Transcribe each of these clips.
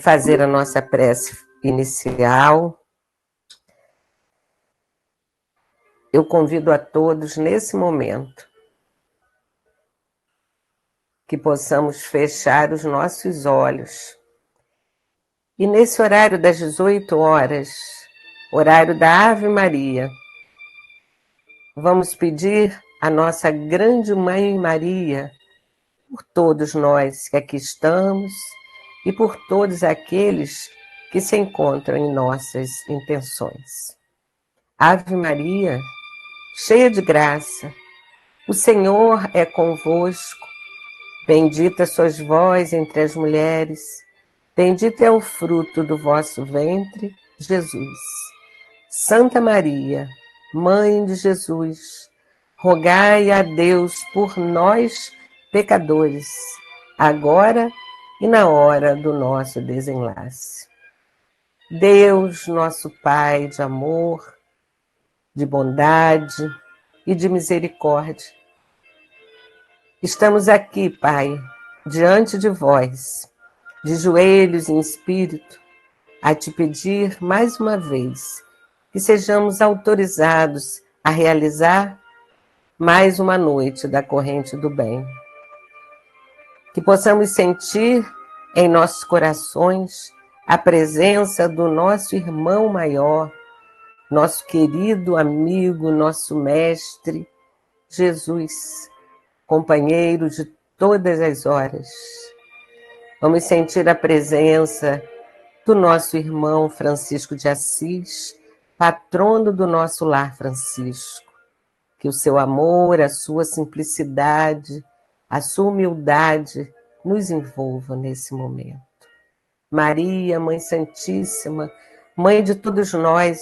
fazer a nossa prece inicial. Eu convido a todos, nesse momento, que possamos fechar os nossos olhos. E nesse horário das 18 horas, horário da Ave Maria, vamos pedir à nossa grande Mãe Maria, por todos nós que aqui estamos e por todos aqueles que se encontram em nossas intenções. Ave Maria, cheia de graça, o Senhor é convosco, bendita sois vós entre as mulheres, bendito é o fruto do vosso ventre, Jesus. Santa Maria, Mãe de Jesus, rogai a Deus por nós, pecadores, agora e na hora do nosso desenlace. Deus, nosso Pai de amor, de bondade e de misericórdia, estamos aqui, Pai, diante de vós, de joelhos em espírito, a te pedir mais uma vez que sejamos autorizados a realizar mais uma noite da corrente do bem. Que possamos sentir em nossos corações a presença do nosso irmão maior, nosso querido amigo, nosso mestre, Jesus, companheiro de todas as horas. Vamos sentir a presença do nosso irmão Francisco de Assis, patrono do nosso lar Francisco. Que o seu amor, a sua simplicidade, a sua humildade nos envolva nesse momento. Maria, Mãe Santíssima, Mãe de todos nós,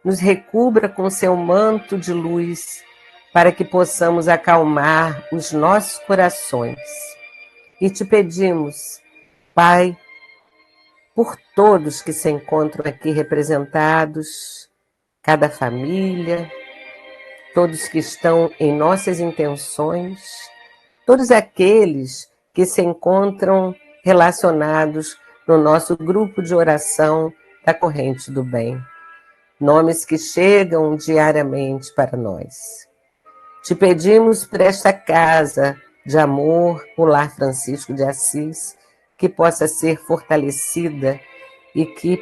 nos recubra com seu manto de luz, para que possamos acalmar os nossos corações. E te pedimos, Pai, por todos que se encontram aqui representados, cada família, todos que estão em nossas intenções, todos aqueles que se encontram relacionados no nosso grupo de oração da Corrente do Bem. Nomes que chegam diariamente para nós. Te pedimos por esta casa de amor, o Lar Francisco de Assis, que possa ser fortalecida e que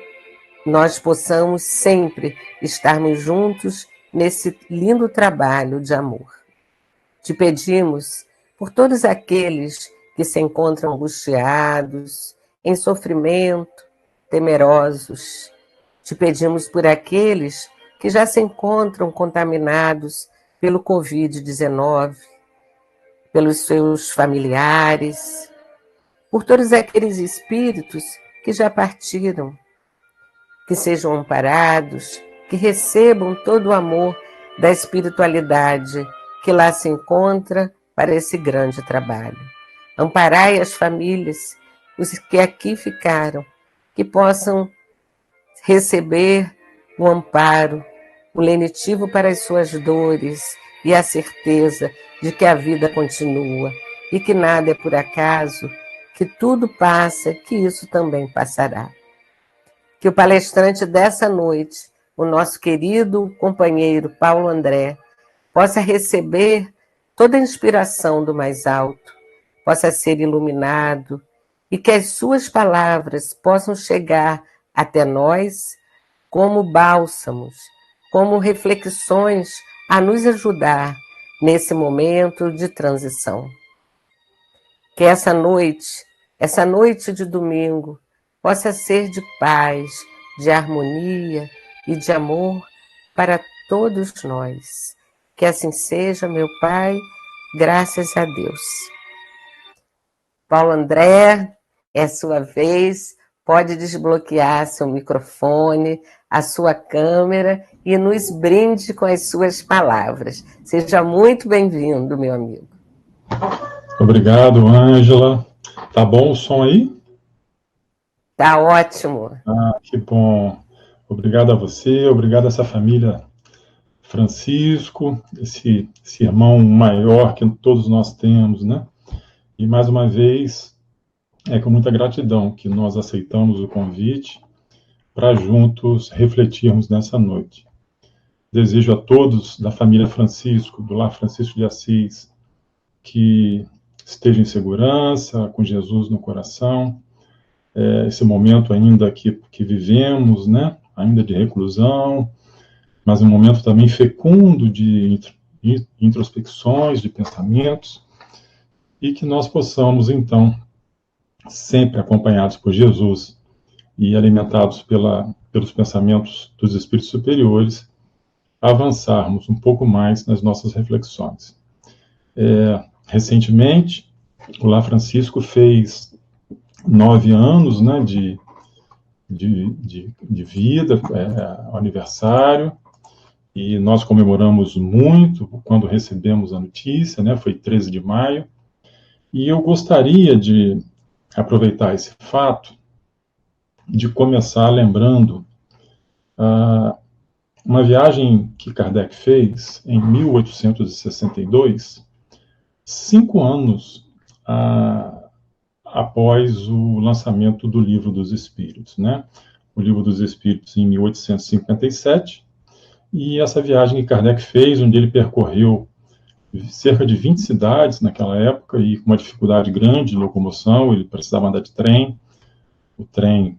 nós possamos sempre estarmos juntos nesse lindo trabalho de amor. Te pedimos por todos aqueles que se encontram angustiados, em sofrimento, temerosos. Te pedimos por aqueles que já se encontram contaminados pelo Covid-19, pelos seus familiares, por todos aqueles espíritos que já partiram, que sejam amparados, que recebam todo o amor da espiritualidade que lá se encontra para esse grande trabalho. Amparai as famílias, os que aqui ficaram, que possam receber o amparo, o lenitivo para as suas dores e a certeza de que a vida continua e que nada é por acaso, que tudo passa, que isso também passará. Que o palestrante dessa noite, o nosso querido companheiro Paulo André, possa receber toda a inspiração do mais alto, possa ser iluminado e que as suas palavras possam chegar até nós como bálsamos, como reflexões a nos ajudar nesse momento de transição. Que essa noite de domingo, possa ser de paz, de harmonia e de amor para todos nós. Que assim seja, meu Pai, graças a Deus. Paulo André, é sua vez, pode desbloquear seu microfone, a sua câmera e nos brinde com as suas palavras. Seja muito bem-vindo, meu amigo. Obrigado, Ângela. Tá bom o som aí? Tá ótimo. Ah, que bom. Obrigado a você, obrigado a essa família Francisco, esse irmão maior que todos nós temos, né? E mais uma vez, é com muita gratidão que nós aceitamos o convite para juntos refletirmos nessa noite. Desejo a todos da família Francisco, do Lar Francisco de Assis, que estejam em segurança, com Jesus no coração. Esse momento ainda que vivemos, né? Ainda de reclusão, mas um momento também fecundo de introspecções, de pensamentos, e que nós possamos, então, sempre acompanhados por Jesus e alimentados pelos pensamentos dos espíritos superiores, avançarmos um pouco mais nas nossas reflexões. Recentemente, o Lar Francisco fez 9 anos, né, de vida, aniversário, e nós comemoramos muito quando recebemos a notícia, né, foi 13 de maio, e eu gostaria de aproveitar esse fato de começar lembrando uma viagem que Kardec fez em 1862, 5 anos após o lançamento do Livro dos Espíritos, né? O Livro dos Espíritos em 1857, e essa viagem que Kardec fez, onde ele percorreu cerca de 20 cidades naquela época, e com uma dificuldade grande de locomoção, ele precisava andar de trem, o trem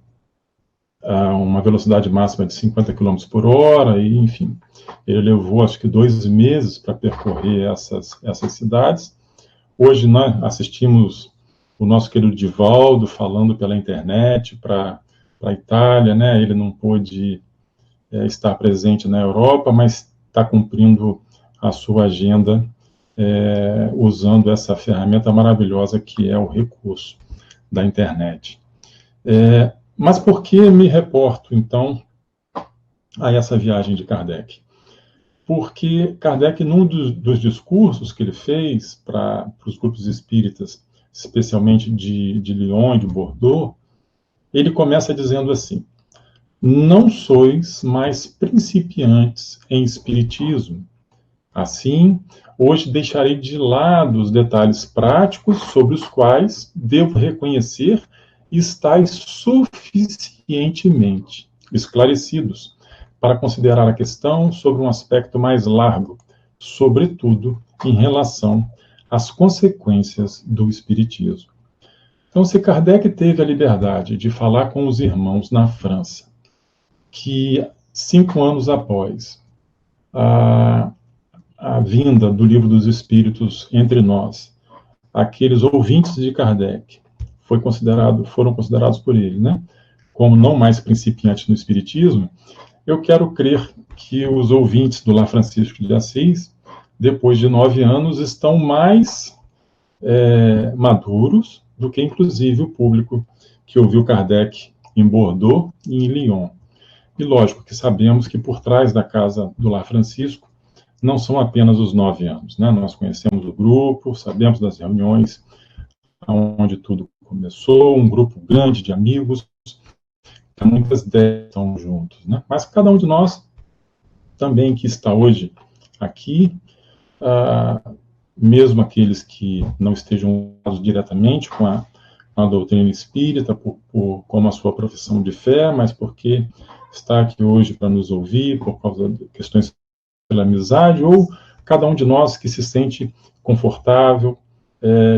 a uma velocidade máxima de 50 km por hora, e, enfim, ele levou, acho que 2 meses para percorrer essas cidades. Hoje nós assistimos o nosso querido Divaldo falando pela internet para a Itália, né? Ele não pôde estar presente na Europa, mas está cumprindo a sua agenda usando essa ferramenta maravilhosa que é o recurso da internet. Mas por que me reporto, então, a essa viagem de Kardec? Porque Kardec, num dos discursos que ele fez para os grupos espíritas, especialmente de Lyon e de Bordeaux, ele começa dizendo assim: não sois mais principiantes em espiritismo. Assim, hoje deixarei de lado os detalhes práticos sobre os quais devo reconhecer estáis suficientemente esclarecidos para considerar a questão sobre um aspecto mais largo, sobretudo em relação às consequências do espiritismo. Então, se Kardec teve a liberdade de falar com os irmãos na França, que 5 anos após a vinda do Livro dos Espíritos entre nós, aqueles ouvintes de Kardec foram considerados por ele, né, como não mais principiantes no espiritismo, eu quero crer que os ouvintes do Lar Francisco de Assis, depois de 9 anos, estão mais maduros do que, inclusive, o público que ouviu Kardec em Bordeaux e em Lyon. E lógico que sabemos que por trás da casa do Lar Francisco não são apenas os 9 anos, né? Nós conhecemos o grupo, sabemos das reuniões onde tudo começou, um grupo grande de amigos, muitas décadas estão juntos, né? Mas cada um de nós, também que está hoje aqui, mesmo aqueles que não estejam diretamente com a doutrina espírita, como a sua profissão de fé, mas porque está aqui hoje para nos ouvir, por causa de questões pela amizade, ou cada um de nós que se sente confortável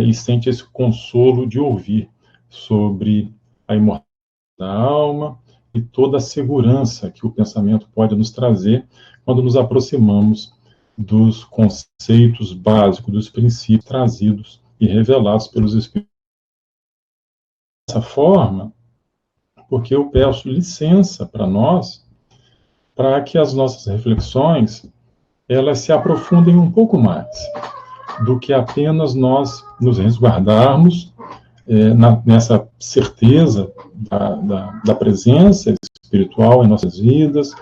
e sente esse consolo de ouvir sobre a imortalidade da alma e toda a segurança que o pensamento pode nos trazer quando nos aproximamos dos conceitos básicos, dos princípios trazidos e revelados pelos Espíritos. Dessa forma, porque eu peço licença para nós, para que as nossas reflexões elas se aprofundem um pouco mais do que apenas nós nos resguardarmos nessa certeza da presença espiritual em nossas vidas,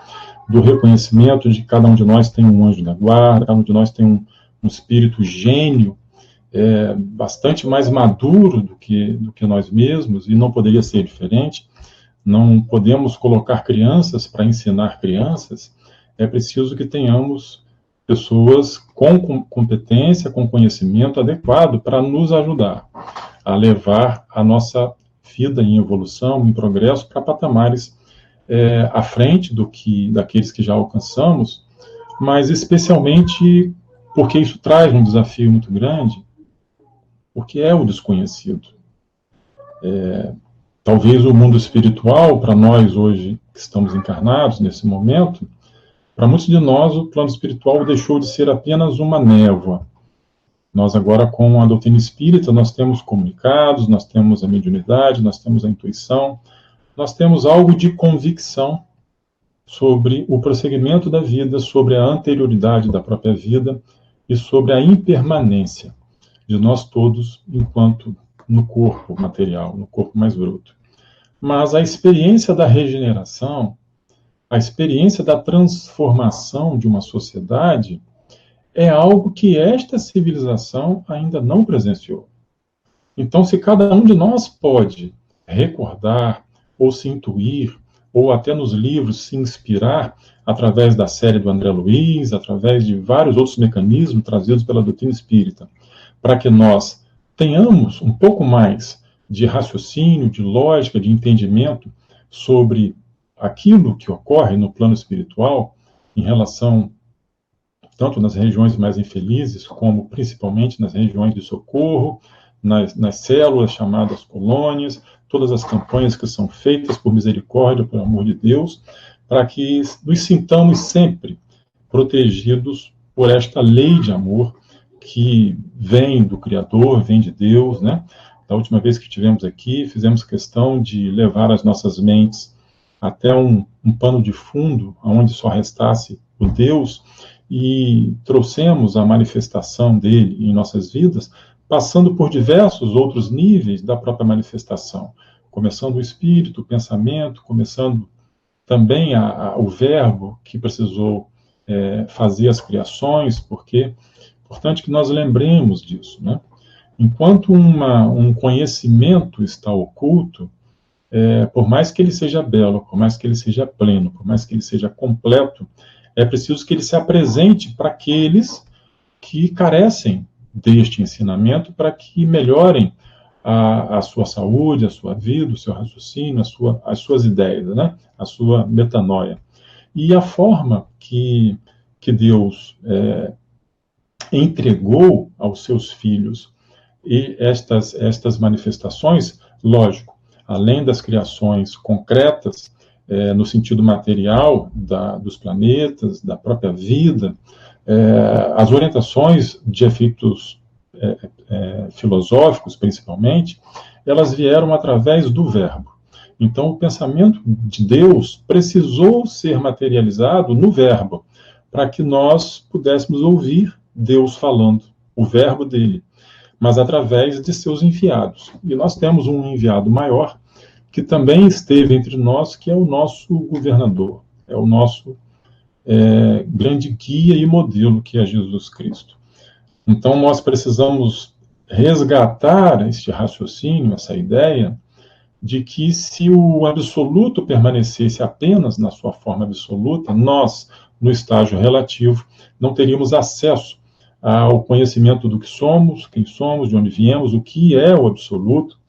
do reconhecimento de que cada um de nós tem um anjo da guarda, cada um de nós tem um espírito gênio, bastante mais maduro do que nós mesmos, e não poderia ser diferente. Não podemos colocar crianças para ensinar crianças, é preciso que tenhamos pessoas com competência, com conhecimento adequado para nos ajudar a levar a nossa vida em evolução, em progresso, para patamares à frente daqueles que já alcançamos, mas especialmente porque isso traz um desafio muito grande, porque é o desconhecido. Talvez o mundo espiritual, para nós hoje que estamos encarnados nesse momento, para muitos de nós o plano espiritual deixou de ser apenas uma névoa. Nós agora, com a doutrina espírita, nós temos comunicados, nós temos a mediunidade, nós temos a intuição, nós temos algo de convicção sobre o prosseguimento da vida, sobre a anterioridade da própria vida e sobre a impermanência de nós todos enquanto no corpo material, no corpo mais bruto. Mas a experiência da regeneração, a experiência da transformação de uma sociedade é algo que esta civilização ainda não presenciou. Então, se cada um de nós pode recordar, ou se intuir, ou até nos livros se inspirar, através da série do André Luiz, através de vários outros mecanismos trazidos pela doutrina espírita, para que nós tenhamos um pouco mais de raciocínio, de lógica, de entendimento sobre aquilo que ocorre no plano espiritual, em relação tanto nas regiões mais infelizes, como principalmente nas regiões de socorro, nas células chamadas colônias, todas as campanhas que são feitas por misericórdia, por amor de Deus, para que nos sintamos sempre protegidos por esta lei de amor que vem do Criador, vem de Deus, né? Da última vez que estivemos aqui, fizemos questão de levar as nossas mentes até um pano de fundo, onde só restasse o Deus, e trouxemos a manifestação dele em nossas vidas, passando por diversos outros níveis da própria manifestação, começando o espírito, o pensamento, começando também o verbo que precisou fazer as criações, porque é importante que nós lembremos disso, né? Enquanto um conhecimento está oculto, por mais que ele seja belo, por mais que ele seja pleno, por mais que ele seja completo, é preciso que ele se apresente para aqueles que carecem deste ensinamento, para que melhorem a sua saúde, a sua vida, o seu raciocínio, as suas ideias, né? A sua metanoia. E a forma que Deus entregou aos seus filhos e estas manifestações, lógico, além das criações concretas, no sentido material dos planetas, da própria vida, as orientações de efeitos filosóficos, principalmente, elas vieram através do verbo. Então, o pensamento de Deus precisou ser materializado no verbo, para que nós pudéssemos ouvir Deus falando, o verbo dele, mas através de seus enviados. E nós temos um enviado maior, que também esteve entre nós, que é o nosso governador, é o nosso grande guia e modelo, que é Jesus Cristo. Então, nós precisamos resgatar este raciocínio, essa ideia, de que se o absoluto permanecesse apenas na sua forma absoluta, nós, no estágio relativo, não teríamos acesso ao conhecimento do que somos, quem somos, de onde viemos, o que é o absoluto,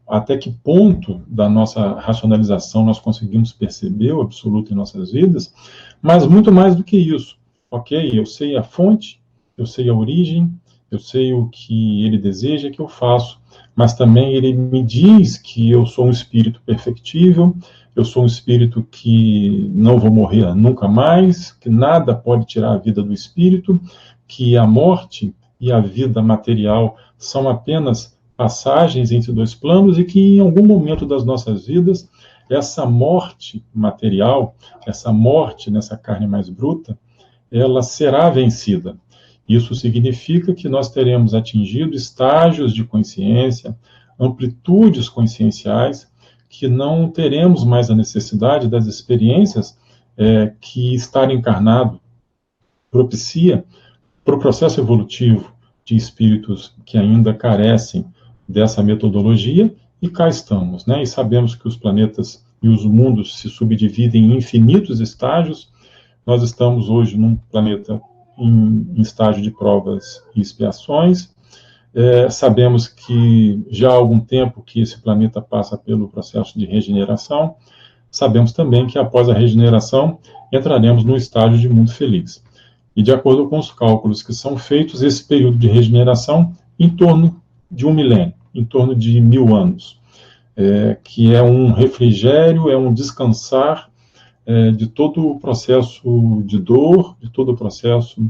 até que ponto da nossa racionalização nós conseguimos perceber o absoluto em nossas vidas, mas muito mais do que isso. Ok, eu sei a fonte, eu sei a origem, eu sei o que ele deseja que eu faço, mas também ele me diz que eu sou um espírito perfectível, eu sou um espírito que não vou morrer nunca mais, que nada pode tirar a vida do espírito, que a morte e a vida material são apenas passagens entre dois planos e que em algum momento das nossas vidas, essa morte material, essa morte nessa carne mais bruta, ela será vencida. Isso significa que nós teremos atingido estágios de consciência, amplitudes conscienciais, que não teremos mais a necessidade das experiências que estar encarnado propicia para o processo evolutivo de espíritos que ainda carecem dessa metodologia, e cá estamos, né? E sabemos que os planetas e os mundos se subdividem em infinitos estágios. Nós estamos hoje num planeta em estágio de provas e expiações, Sabemos que já há algum tempo que esse planeta passa pelo processo de regeneração. Sabemos também que após a regeneração entraremos no estágio de mundo feliz. E de acordo com os cálculos que são feitos, esse período de regeneração em torno de 1 milênio, em torno de 1000 anos, que é um refrigério, é um descansar de todo o processo de dor, de todo o processo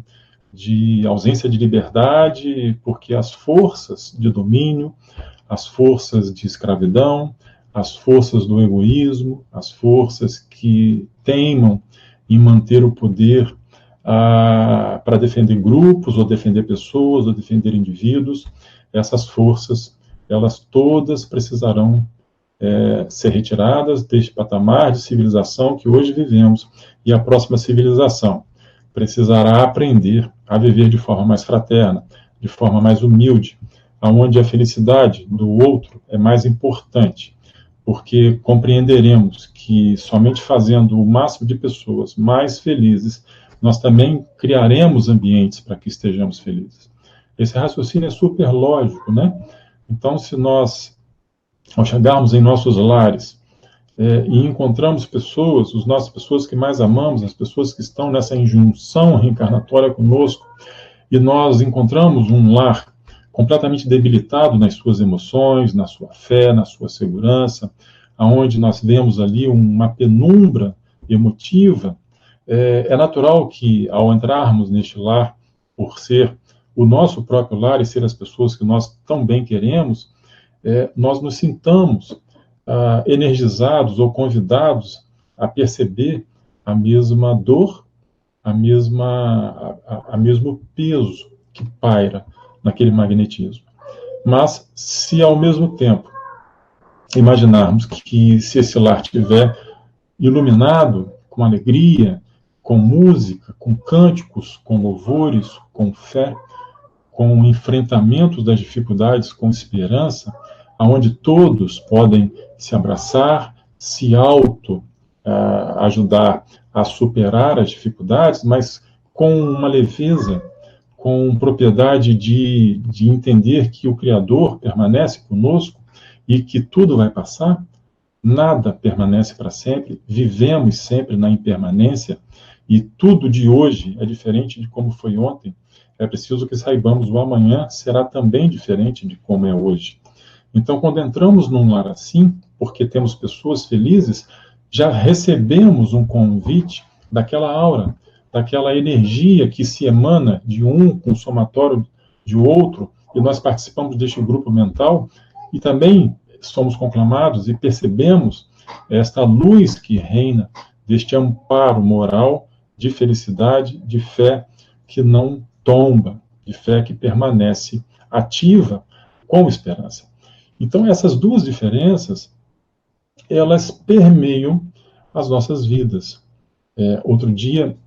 de ausência de liberdade, porque as forças de domínio, as forças de escravidão, as forças do egoísmo, as forças que teimam em manter o poder para defender grupos, ou defender pessoas, ou defender indivíduos, essas forças, elas todas precisarão ser retiradas deste patamar de civilização que hoje vivemos, e a próxima civilização precisará aprender a viver de forma mais fraterna, de forma mais humilde, onde a felicidade do outro é mais importante, porque compreenderemos que somente fazendo o máximo de pessoas mais felizes, nós também criaremos ambientes para que estejamos felizes. Esse raciocínio é super lógico, né? Então, se nós, ao chegarmos em nossos lares, e encontramos pessoas, as nossas pessoas que mais amamos, as pessoas que estão nessa injunção reencarnatória conosco, e nós encontramos um lar completamente debilitado nas suas emoções, na sua fé, na sua segurança, aonde nós vemos ali uma penumbra emotiva, é natural que, ao entrarmos neste lar, por ser o nosso próprio lar e ser as pessoas que nós tão bem queremos, nós nos sintamos energizados ou convidados a perceber a mesma dor, a mesmo peso que paira naquele magnetismo. Mas, se ao mesmo tempo imaginarmos que se esse lar estiver iluminado com alegria, com música, com cânticos, com louvores, com fé, com enfrentamentos das dificuldades, com esperança, onde todos podem se abraçar, se ajudar a superar as dificuldades, mas com uma leveza, com propriedade de entender que o Criador permanece conosco e que tudo vai passar, nada permanece para sempre, vivemos sempre na impermanência, e tudo de hoje é diferente de como foi ontem. É preciso que saibamos o amanhã será também diferente de como é hoje. Então, quando entramos num lar assim, porque temos pessoas felizes, já recebemos um convite daquela aura, daquela energia que se emana de um com o somatório de outro, e nós participamos deste grupo mental, e também somos conclamados e percebemos esta luz que reina, deste amparo moral, de felicidade, de fé que não tomba, de fé que permanece ativa com esperança. Então, essas duas diferenças, elas permeiam as nossas vidas. Outro dia,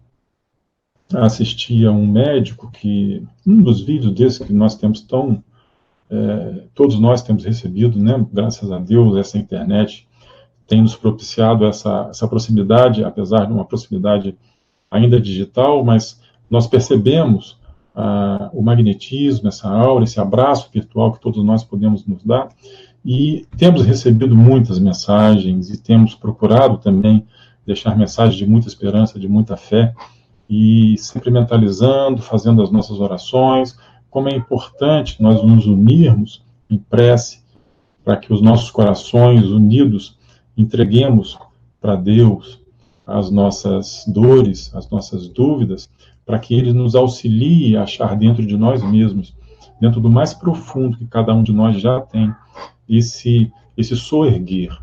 assisti a um médico que, um dos vídeos desses que nós temos todos nós temos recebido, né, graças a Deus, essa internet tem nos propiciado essa proximidade, apesar de uma proximidade ainda digital, mas nós percebemos o magnetismo, essa aura, esse abraço virtual que todos nós podemos nos dar, e temos recebido muitas mensagens e temos procurado também deixar mensagens de muita esperança, de muita fé, e sempre mentalizando, fazendo as nossas orações, como é importante nós nos unirmos em prece, para que os nossos corações unidos entreguemos para Deus as nossas dores, as nossas dúvidas, para que Ele nos auxilie a achar dentro de nós mesmos, dentro do mais profundo que cada um de nós já tem, esse soerguer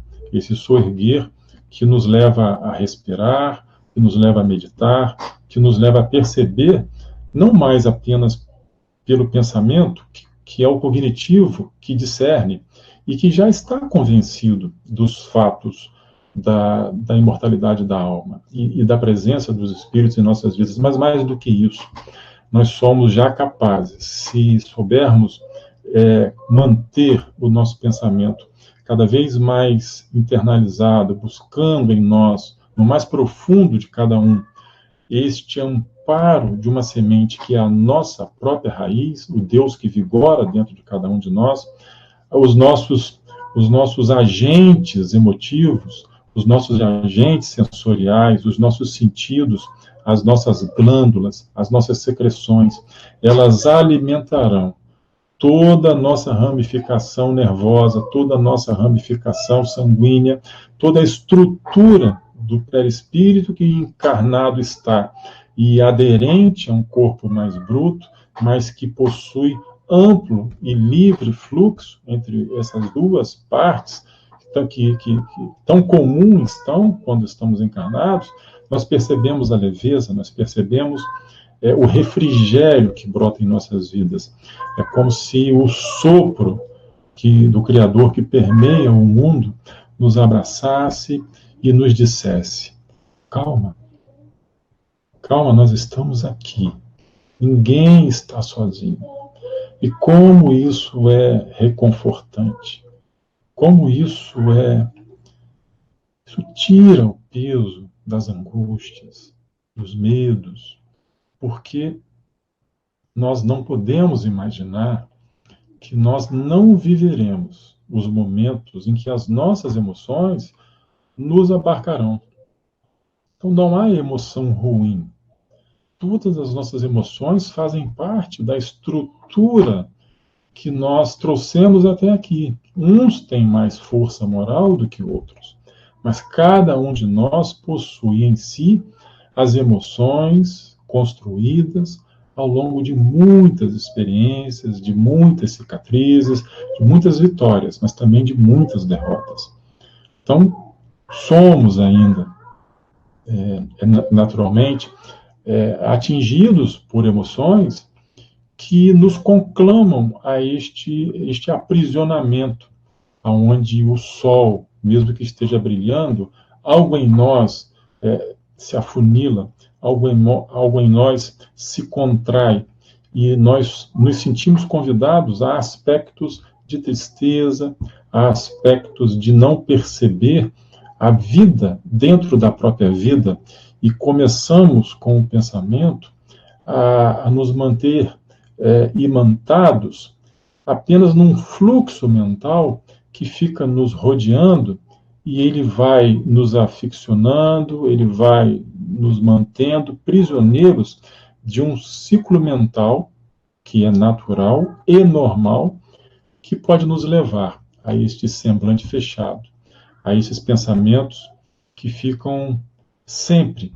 que nos leva a respirar, que nos leva a meditar, que nos leva a perceber, não mais apenas pelo pensamento, que é o cognitivo que discerne e que já está convencido dos fatos da imortalidade da alma e da presença dos espíritos em nossas vidas, mas mais do que isso, nós somos já capazes, se soubermos manter o nosso pensamento cada vez mais internalizado, buscando em nós, no mais profundo de cada um, este amparo de uma semente que é a nossa própria raiz, o Deus que vigora dentro de cada um de nós, os nossos agentes emotivos, os nossos agentes sensoriais, os nossos sentidos, as nossas glândulas, as nossas secreções, elas alimentarão toda a nossa ramificação nervosa, toda a nossa ramificação sanguínea, toda a estrutura do perispírito que encarnado está e aderente a um corpo mais bruto, mas que possui amplo e livre fluxo entre essas duas partes, que tão comuns estão quando estamos encarnados, nós percebemos a leveza, nós percebemos o refrigério que brota em nossas vidas. É como se o sopro do Criador que permeia o mundo nos abraçasse e nos dissesse: calma, calma, nós estamos aqui. Ninguém está sozinho. E como isso é reconfortante. Como isso tira o peso das angústias, dos medos, porque nós não podemos imaginar que nós não viveremos os momentos em que as nossas emoções nos abarcarão. Então não há emoção ruim. Todas as nossas emoções fazem parte da estrutura que nós trouxemos até aqui. Uns têm mais força moral do que outros, mas cada um de nós possui em si as emoções construídas ao longo de muitas experiências, de muitas cicatrizes, de muitas vitórias, mas também de muitas derrotas. Então, somos ainda, naturalmente, atingidos por emoções que nos conclamam a este aprisionamento, onde o sol, mesmo que esteja brilhando, algo em nós se afunila, algo em nós se contrai, e nós nos sentimos convidados a aspectos de tristeza, a aspectos de não perceber a vida dentro da própria vida, e começamos com o pensamento a nos manter imantados apenas num fluxo mental que fica nos rodeando, e ele vai nos aficionando, ele vai nos mantendo prisioneiros de um ciclo mental que é natural e normal, que pode nos levar a este semblante fechado, a esses pensamentos que ficam sempre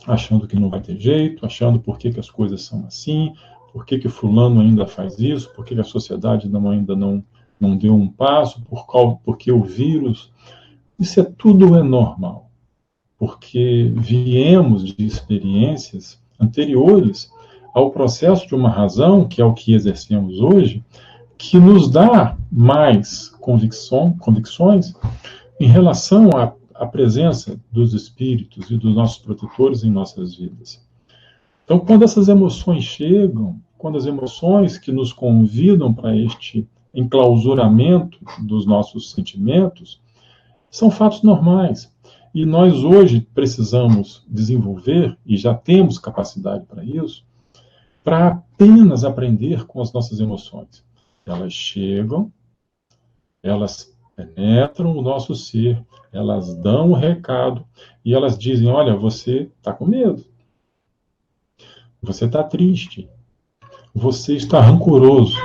achando que não vai ter jeito, achando por que as coisas são assim, por que fulano ainda faz isso, por que a sociedade ainda não deu um passo, porque o vírus. Isso tudo é normal, porque viemos de experiências anteriores ao processo de uma razão, que é o que exercemos hoje, que nos dá mais convicções em relação à presença dos espíritos e dos nossos protetores em nossas vidas. Então, quando essas emoções chegam, quando as emoções que nos convidam para este enclausuramento dos nossos sentimentos, são fatos normais. E nós hoje precisamos desenvolver, e já temos capacidade para isso, para apenas aprender com as nossas emoções. Elas chegam, elas penetram o nosso ser, elas dão o recado, e elas dizem: olha, você está com medo, você está triste, você está rancoroso,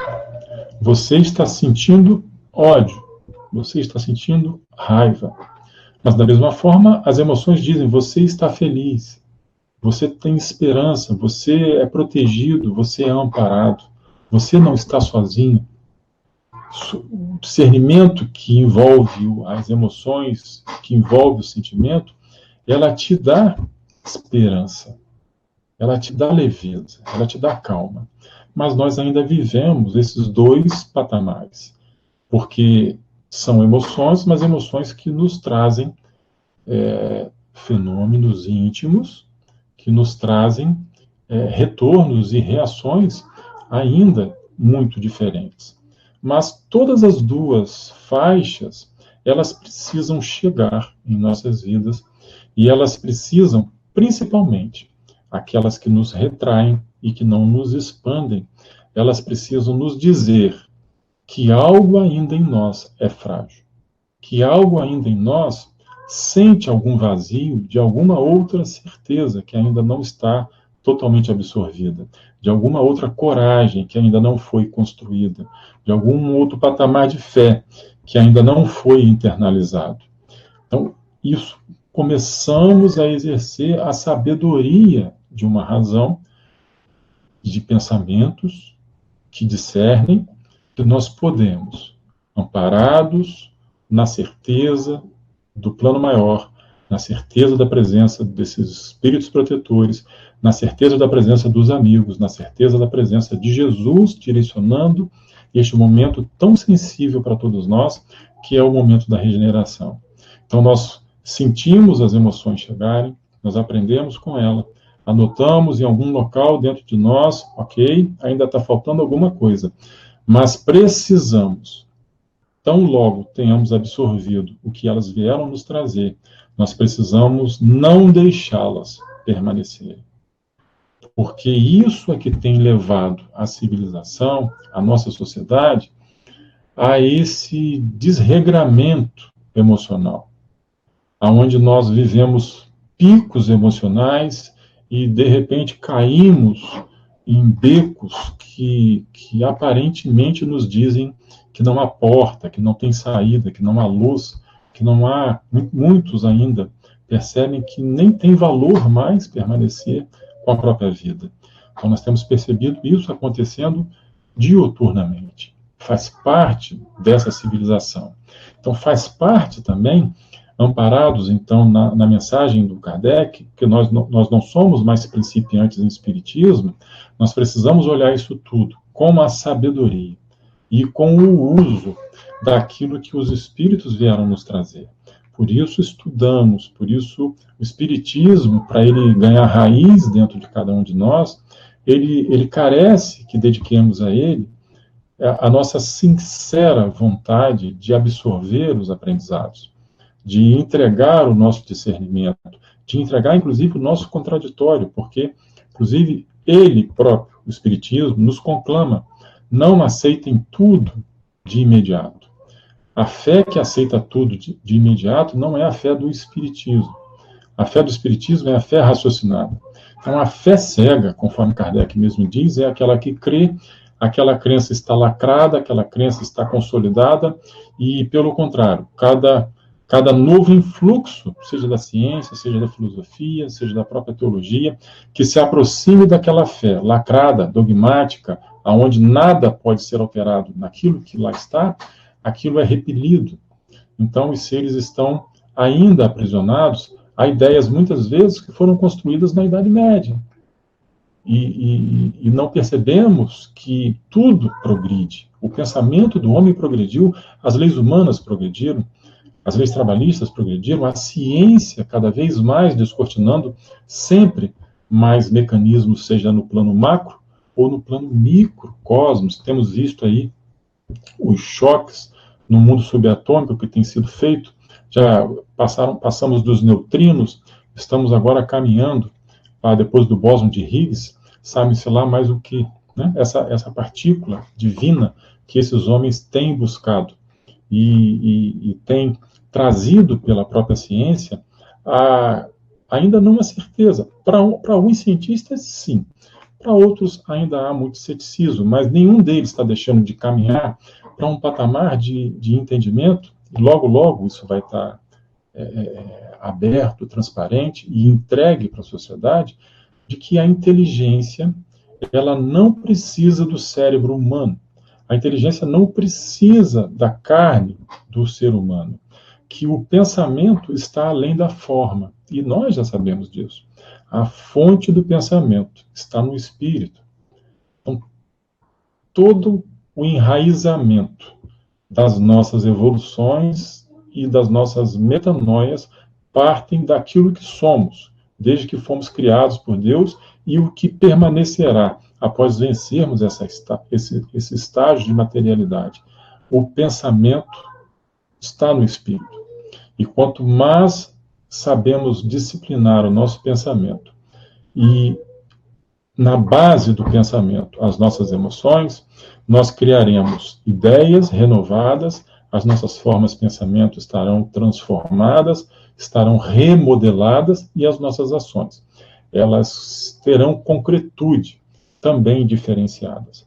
você está sentindo ódio, você está sentindo raiva. Mas, da mesma forma, as emoções dizem: você está feliz, você tem esperança, você é protegido, você é amparado, você não está sozinho. O discernimento que envolve as emoções, que envolve o sentimento, ela te dá esperança, ela te dá leveza, ela te dá calma. Mas nós ainda vivemos esses dois patamares, porque são emoções, mas emoções que nos trazem fenômenos íntimos, que nos trazem retornos e reações ainda muito diferentes. Mas todas as duas faixas, elas precisam chegar em nossas vidas, e elas precisam, principalmente, aquelas que nos retraem e que não nos expandem, elas precisam nos dizer que algo ainda em nós é frágil, que algo ainda em nós sente algum vazio de alguma outra certeza que ainda não está totalmente absorvida, de alguma outra coragem que ainda não foi construída, de algum outro patamar de fé que ainda não foi internalizado. Então, isso, começamos a exercer a sabedoria de uma razão, de pensamentos que discernem que nós podemos, amparados na certeza do plano maior, na certeza da presença desses espíritos protetores, na certeza da presença dos amigos, na certeza da presença de Jesus direcionando este momento tão sensível para todos nós, que é o momento da regeneração. Então, nós sentimos as emoções chegarem, nós aprendemos com ela, anotamos em algum local dentro de nós, ok, ainda está faltando alguma coisa, mas precisamos, tão logo tenhamos absorvido o que elas vieram nos trazer, nós precisamos não deixá-las permanecerem. Porque isso é que tem levado a civilização, a nossa sociedade, a esse desregramento emocional, aonde nós vivemos picos emocionais e, de repente, caímos em becos que aparentemente nos dizem que não há porta, que não tem saída, que não há luz, que não há... Muitos ainda percebem que nem tem valor mais permanecer com a própria vida. Então, nós temos percebido isso acontecendo diuturnamente. Faz parte dessa civilização. Então, faz parte também, amparados, então, na mensagem do Kardec, que nós não somos mais principiantes em espiritismo, nós precisamos olhar isso tudo com a sabedoria e com o uso daquilo que os espíritos vieram nos trazer. Por isso estudamos, por isso o espiritismo, para ele ganhar raiz dentro de cada um de nós, ele carece que dediquemos a ele a nossa sincera vontade de absorver os aprendizados, de entregar o nosso discernimento, de entregar, inclusive, o nosso contraditório, porque, inclusive, ele próprio, o Espiritismo, nos conclama: não aceitem tudo de imediato. A fé que aceita tudo de imediato não é a fé do Espiritismo. A fé do Espiritismo é a fé raciocinada. Então, a fé cega, conforme Kardec mesmo diz, é aquela que crê, aquela crença está lacrada, aquela crença está consolidada, e, pelo contrário, cada novo influxo, seja da ciência, seja da filosofia, seja da própria teologia, que se aproxime daquela fé lacrada, dogmática, aonde nada pode ser alterado naquilo que lá está, aquilo é repelido. Então, os seres estão ainda aprisionados a ideias, muitas vezes, que foram construídas na Idade Média. E não percebemos que tudo progride. O pensamento do homem progrediu, as leis humanas progrediram, as leis trabalhistas progrediram, a ciência cada vez mais descortinando sempre mais mecanismos, seja no plano macro ou no plano microcosmos. Temos visto aí os choques no mundo subatômico que tem sido feito, já passamos dos neutrinos, estamos agora caminhando para depois do bóson de Higgs, sabe-se lá mais o que, né? Essa partícula divina que esses homens têm buscado e têm trazido pela própria ciência, ainda não há certeza. Para alguns cientistas, sim. Para outros, ainda há muito ceticismo, mas nenhum deles está deixando de caminhar para um patamar de entendimento, e logo, logo isso vai estar aberto, transparente e entregue para a sociedade, de que a inteligência, ela não precisa do cérebro humano. A inteligência não precisa da carne do ser humano. Que o pensamento está além da forma. E nós já sabemos disso. A fonte do pensamento está no espírito. Então, todo o enraizamento das nossas evoluções e das nossas metanoias partem daquilo que somos, desde que fomos criados por Deus, e o que permanecerá após vencermos esse estágio de materialidade. O pensamento está no espírito. E quanto mais sabemos disciplinar o nosso pensamento E na base do pensamento, as nossas emoções, nós criaremos ideias renovadas, as nossas formas de pensamento estarão transformadas, estarão remodeladas, e as nossas ações, elas terão concretude, também diferenciadas.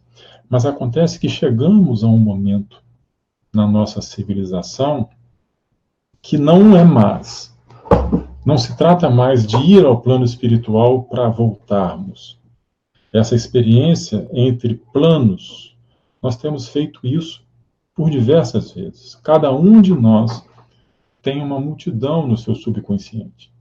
Mas acontece que chegamos a um momento na nossa civilização que não é mais. Não se trata mais de ir ao plano espiritual para voltarmos. Essa experiência entre planos, nós temos feito isso por diversas vezes. Cada um de nós tem uma multidão no seu subconsciente.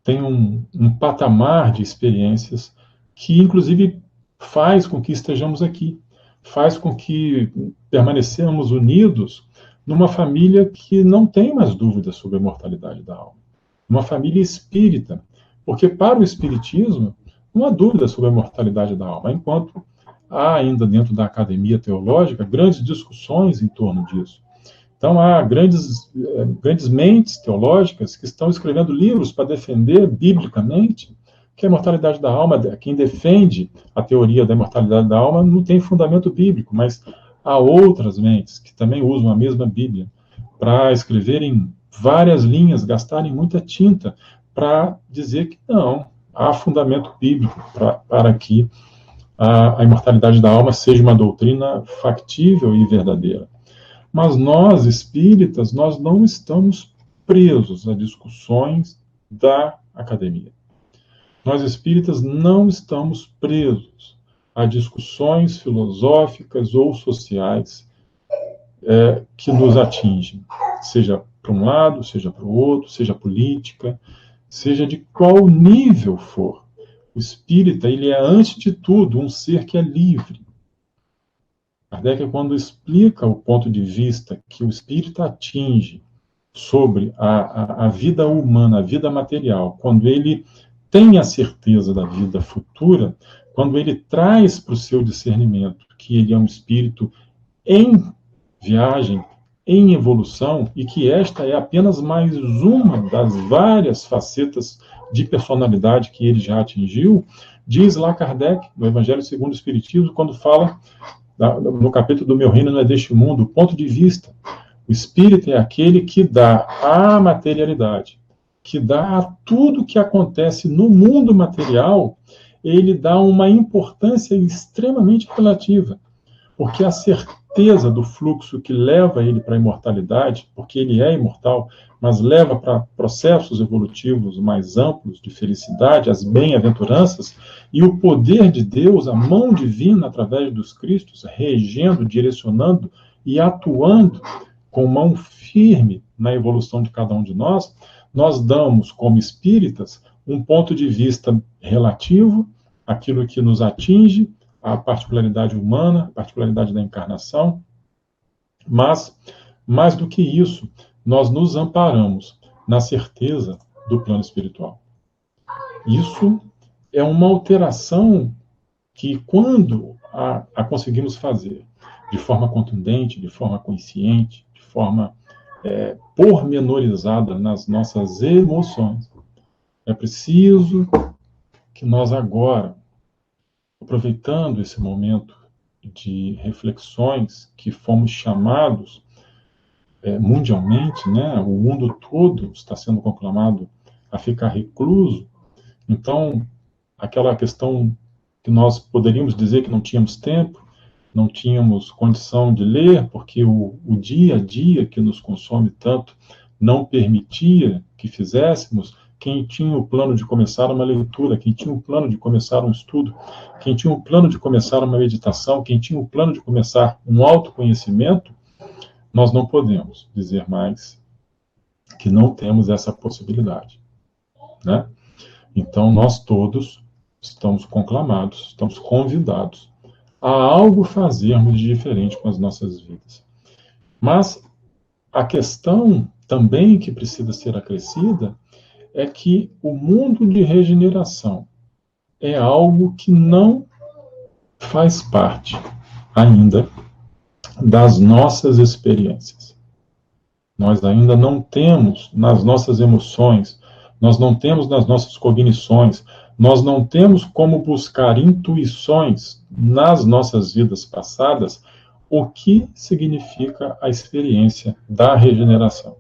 Tem um patamar de experiências que, inclusive, faz com que estejamos aqui. Faz com que permanecemos unidos numa família que não tem mais dúvidas sobre a imortalidade da alma. Uma família espírita. Porque para o espiritismo, não há dúvida sobre a imortalidade da alma, enquanto há ainda dentro da academia teológica grandes discussões em torno disso. Então há grandes mentes teológicas que estão escrevendo livros para defender biblicamente que a imortalidade da alma, quem defende a teoria da imortalidade da alma não tem fundamento bíblico, mas há outras mentes que também usam a mesma Bíblia para escreverem várias linhas, gastarem muita tinta para dizer que não, há fundamento bíblico para que a imortalidade da alma seja uma doutrina factível e verdadeira. Mas nós, espíritas, nós não estamos presos a discussões da academia. Nós, espíritas, não estamos presos a discussões filosóficas ou sociais que nos atingem, seja para um lado, seja para o outro, seja política, seja de qual nível for. O espírita, ele é, antes de tudo, um ser que é livre. Kardec, quando explica o ponto de vista que o espírita atinge sobre a vida humana, a vida material, quando ele tem a certeza da vida futura, quando ele traz para o seu discernimento que ele é um espírito em viagem, em evolução, e que esta é apenas mais uma das várias facetas de personalidade que ele já atingiu, diz lá Kardec, no Evangelho segundo o Espiritismo, quando fala, no capítulo do Meu Reino Não É Deste Mundo, o ponto de vista. O espírito é aquele que dá à materialidade, que dá a tudo que acontece no mundo material, ele dá uma importância extremamente relativa, porque a certeza do fluxo que leva ele para a imortalidade, porque ele é imortal, mas leva para processos evolutivos mais amplos de felicidade, as bem-aventuranças, e o poder de Deus, a mão divina através dos Cristos, regendo, direcionando e atuando com mão firme na evolução de cada um de nós, nós damos, como espíritas, um ponto de vista relativo àquilo que nos atinge, a particularidade humana, a particularidade da encarnação, mas, mais do que isso, nós nos amparamos na certeza do plano espiritual. Isso é uma alteração que, quando a conseguimos fazer de forma contundente, de forma consciente, de forma pormenorizada nas nossas emoções, é preciso que nós agora, aproveitando esse momento de reflexões que fomos chamados mundialmente, né, o mundo todo está sendo conclamado a ficar recluso, então aquela questão que nós poderíamos dizer que não tínhamos tempo, não tínhamos condição de ler, porque o dia a dia que nos consome tanto não permitia que fizéssemos. Quem tinha o plano de começar uma leitura, quem tinha o plano de começar um estudo, quem tinha o plano de começar uma meditação, quem tinha o plano de começar um autoconhecimento, nós não podemos dizer mais que não temos essa possibilidade, né? Então, nós todos estamos conclamados, estamos convidados a algo fazermos de diferente com as nossas vidas. Mas a questão também que precisa ser acrescida é que o mundo de regeneração é algo que não faz parte ainda das nossas experiências. Nós ainda não temos nas nossas emoções, nós não temos nas nossas cognições, nós não temos como buscar intuições nas nossas vidas passadas o que significa a experiência da regeneração.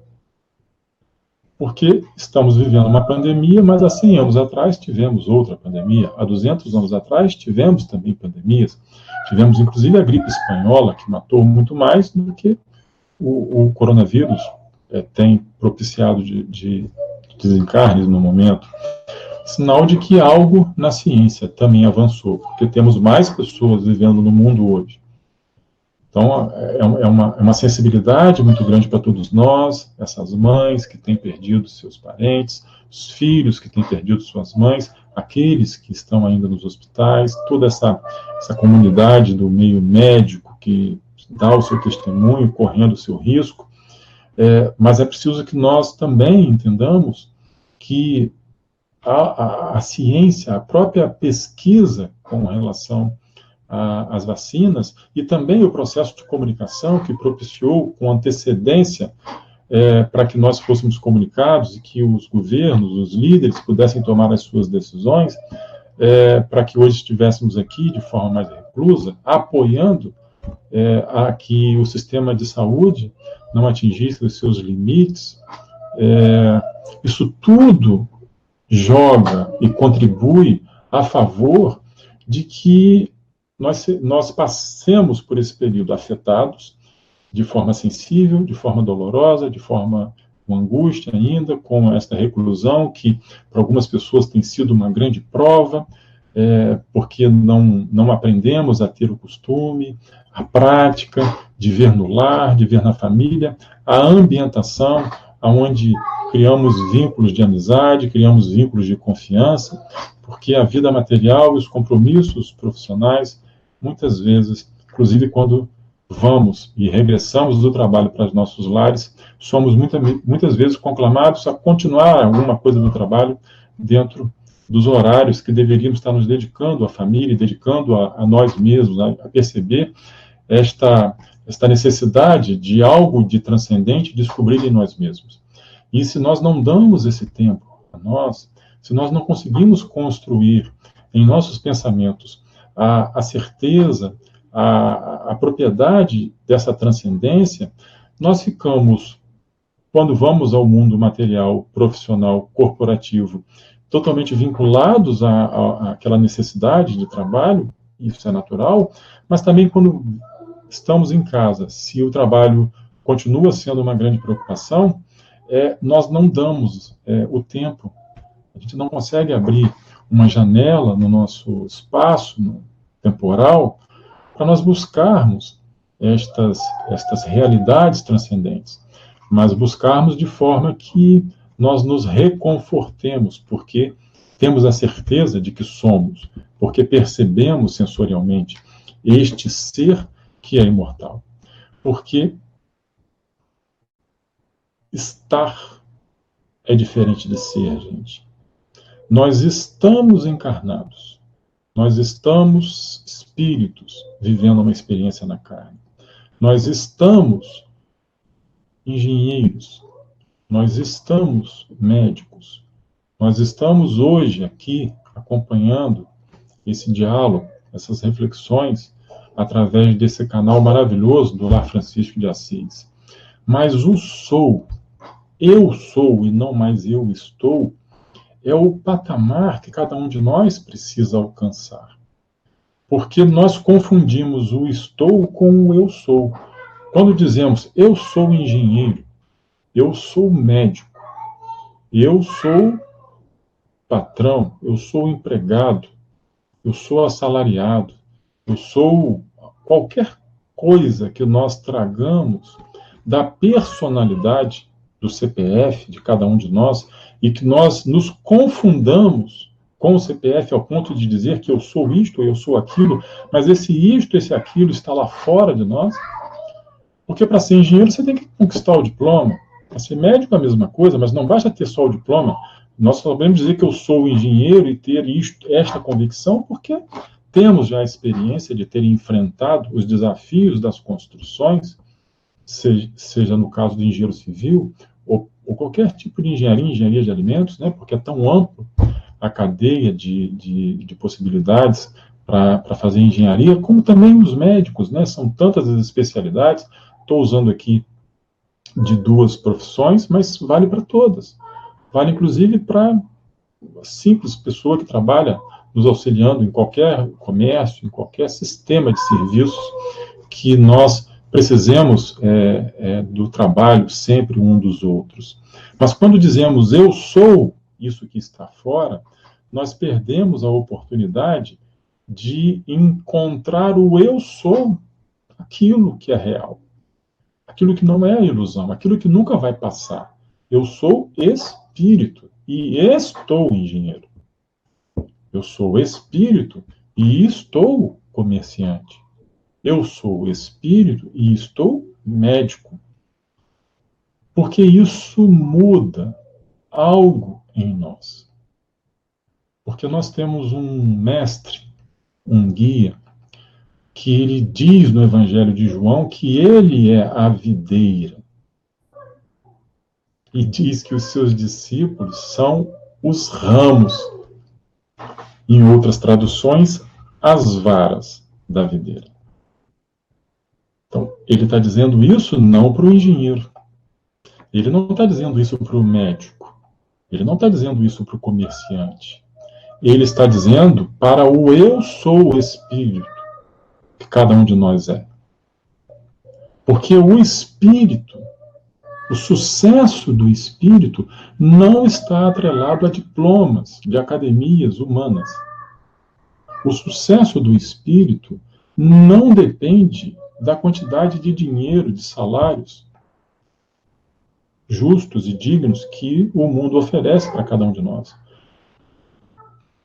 Porque estamos vivendo uma pandemia, mas há 100 anos atrás tivemos outra pandemia. Há 200 anos atrás tivemos também pandemias. Tivemos, inclusive, a gripe espanhola, que matou muito mais do que o coronavírus tem propiciado de desencarnes no momento. Sinal de que algo na ciência também avançou, porque temos mais pessoas vivendo no mundo hoje. Então, é uma sensibilidade muito grande para todos nós, essas mães que têm perdido seus parentes, os filhos que têm perdido suas mães, aqueles que estão ainda nos hospitais, toda essa comunidade do meio médico que dá o seu testemunho, correndo o seu risco. Mas é preciso que nós também entendamos que a ciência, a própria pesquisa com relação às vacinas e também o processo de comunicação que propiciou com antecedência para que nós fôssemos comunicados e que os governos, os líderes pudessem tomar as suas decisões, para que hoje estivéssemos aqui de forma mais reclusa, apoiando a que o sistema de saúde não atingisse os seus limites. Isso tudo joga e contribui a favor de que nós passemos por esse período afetados, de forma sensível, de forma dolorosa, de forma com angústia ainda, com esta reclusão que para algumas pessoas tem sido uma grande prova, porque não aprendemos a ter o costume, a prática de ver no lar, de ver na família, a ambientação, onde criamos vínculos de amizade, criamos vínculos de confiança, porque a vida material e os compromissos profissionais, muitas vezes, inclusive quando vamos e regressamos do trabalho para os nossos lares, somos muitas vezes conclamados a continuar alguma coisa do trabalho dentro dos horários que deveríamos estar nos dedicando à família, dedicando a nós mesmos, a perceber esta necessidade de algo de transcendente descobrir em nós mesmos. E se nós não damos esse tempo a nós, se nós não conseguimos construir em nossos pensamentos a certeza, a propriedade dessa transcendência, nós ficamos, quando vamos ao mundo material, profissional, corporativo, totalmente vinculados àquela necessidade de trabalho, isso é natural, mas também quando estamos em casa, se o trabalho continua sendo uma grande preocupação, nós não damos o tempo, a gente não consegue abrir uma janela no nosso espaço temporal para nós buscarmos estas realidades transcendentes, mas buscarmos de forma que nós nos reconfortemos, porque temos a certeza de que somos, porque percebemos sensorialmente este ser que é imortal. Porque estar é diferente de ser, gente. Nós estamos encarnados. Nós estamos espíritos vivendo uma experiência na carne. Nós estamos engenheiros. Nós estamos médicos. Nós estamos hoje aqui acompanhando esse diálogo, essas reflexões, através desse canal maravilhoso do Lar Francisco de Assis. Mas o sou, eu sou e não mais eu estou, é o patamar que cada um de nós precisa alcançar. Porque nós confundimos o estou com o eu sou. Quando dizemos eu sou engenheiro, eu sou médico, eu sou patrão, eu sou empregado, eu sou assalariado, eu sou qualquer coisa que nós tragamos da personalidade do CPF de cada um de nós e que nós nos confundamos com o CPF ao ponto de dizer que eu sou isto, eu sou aquilo, mas esse isto, esse aquilo está lá fora de nós. Porque para ser engenheiro você tem que conquistar o diploma. Para ser médico é a mesma coisa, mas não basta ter só o diploma. Nós sabemos dizer que eu sou engenheiro e ter esta convicção porque temos já a experiência de ter enfrentado os desafios das construções, seja no caso do engenheiro civil, ou qualquer tipo de engenharia de alimentos, né, porque é tão amplo, a cadeia de possibilidades para fazer engenharia, como também os médicos, né? São tantas as especialidades. Estou usando aqui de duas profissões, mas vale para todas. Vale, inclusive, para a simples pessoa que trabalha nos auxiliando em qualquer comércio, em qualquer sistema de serviços que nós precisemos do trabalho sempre um dos outros. Mas quando dizemos eu sou isso que está fora, nós perdemos a oportunidade de encontrar o eu sou, aquilo que é real, aquilo que não é ilusão, aquilo que nunca vai passar. Eu sou espírito e estou engenheiro. Eu sou espírito e estou comerciante. Eu sou espírito e estou médico. Porque isso muda algo em nós. Porque nós temos um mestre, um guia, que ele diz no Evangelho de João que ele é a videira. E diz que os seus discípulos são os ramos. Em outras traduções, as varas da videira. Então, ele está dizendo isso não para o engenheiro. Ele não está dizendo isso para o médico. Ele não está dizendo isso para o comerciante. Ele está dizendo para o eu sou o espírito que cada um de nós é. Porque o espírito, o sucesso do espírito não está atrelado a diplomas de academias humanas. O sucesso do espírito não depende da quantidade de dinheiro, de salários justos e dignos que o mundo oferece para cada um de nós.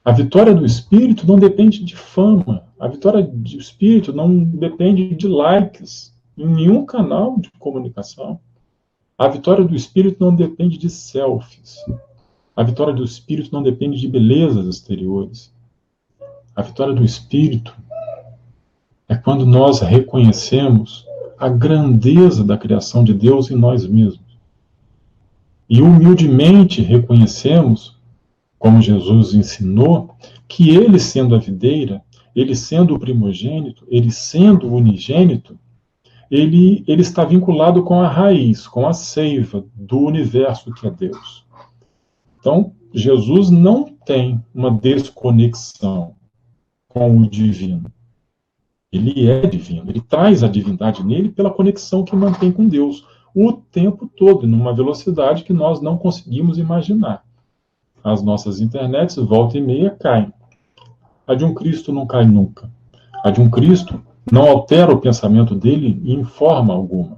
A vitória do espírito não depende de fama. A vitória do espírito não depende de likes em nenhum canal de comunicação. A vitória do espírito não depende de selfies. A vitória do espírito não depende de belezas exteriores. A vitória do espírito é quando nós reconhecemos a grandeza da criação de Deus em nós mesmos. E humildemente reconhecemos, como Jesus ensinou, que ele sendo a videira, ele sendo o primogênito, ele sendo o unigênito, ele está vinculado com a raiz, com a seiva do universo que é Deus. Então, Jesus não tem uma desconexão com o divino. Ele é divino, ele traz a divindade nele pela conexão que mantém com Deus o tempo todo, numa velocidade que nós não conseguimos imaginar. As nossas internets, volta e meia, caem. A de um Cristo não cai nunca. A de um Cristo não altera o pensamento dele em forma alguma.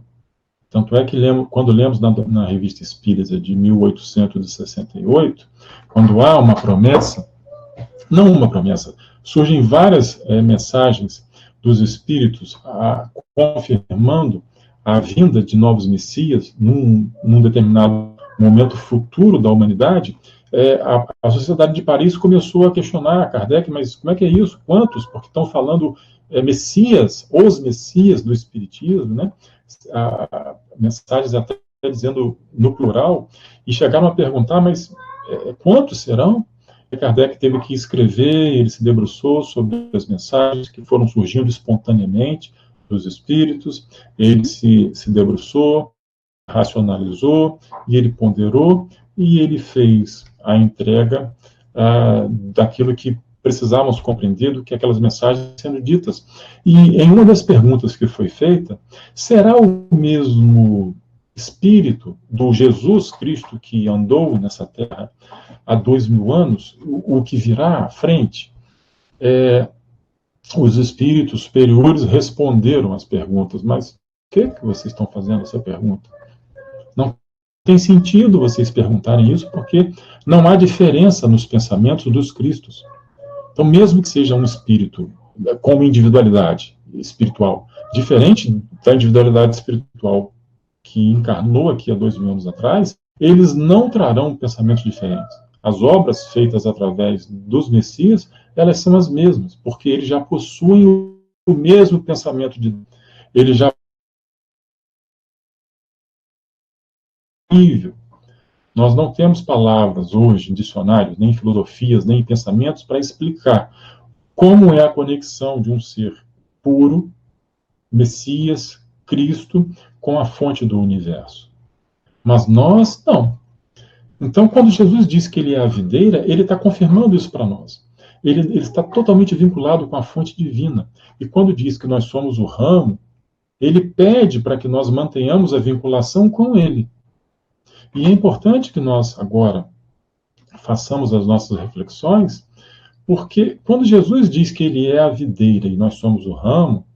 Tanto é que quando lemos na Revista Espírita de 1868, quando há uma promessa, não uma promessa, surgem várias mensagens dos Espíritos confirmando a vinda de novos Messias num determinado momento futuro da humanidade. A Sociedade de Paris começou a questionar Kardec, mas como é que é isso? Quantos? Porque estão falando Messias, os Messias do Espiritismo, né? Mensagens até dizendo no plural, e chegaram a perguntar, mas quantos serão? E Kardec teve que escrever, ele se debruçou sobre as mensagens que foram surgindo espontaneamente dos espíritos, ele se debruçou, racionalizou, e ele ponderou, e ele fez a entrega daquilo que precisávamos compreender, do que aquelas mensagens sendo ditas. E em uma das perguntas que foi feita, será o mesmo Espírito do Jesus Cristo que andou nessa terra há 2000 anos, o que virá à frente? Os espíritos superiores responderam às perguntas, mas por que vocês estão fazendo essa pergunta? Não tem sentido vocês perguntarem isso, porque não há diferença nos pensamentos dos Cristos. Então, mesmo que seja um espírito com uma individualidade espiritual diferente da individualidade espiritual que encarnou aqui há 2000 anos atrás, eles não trarão pensamentos diferentes. As obras feitas através dos Messias, elas são as mesmas, porque eles já possuem o mesmo pensamento de Deus. Ele já Nós não temos palavras hoje em dicionários, nem em filosofias, nem em pensamentos para explicar como é a conexão de um ser puro, Messias, Cristo, com a fonte do universo. Mas nós, não. Então, quando Jesus diz que ele é a videira, ele está confirmando isso para nós. Ele está totalmente vinculado com a fonte divina. E quando diz que nós somos o ramo, ele pede para que nós mantenhamos a vinculação com ele. E é importante que nós, agora, façamos as nossas reflexões, porque quando Jesus diz que ele é a videira e nós somos o ramo,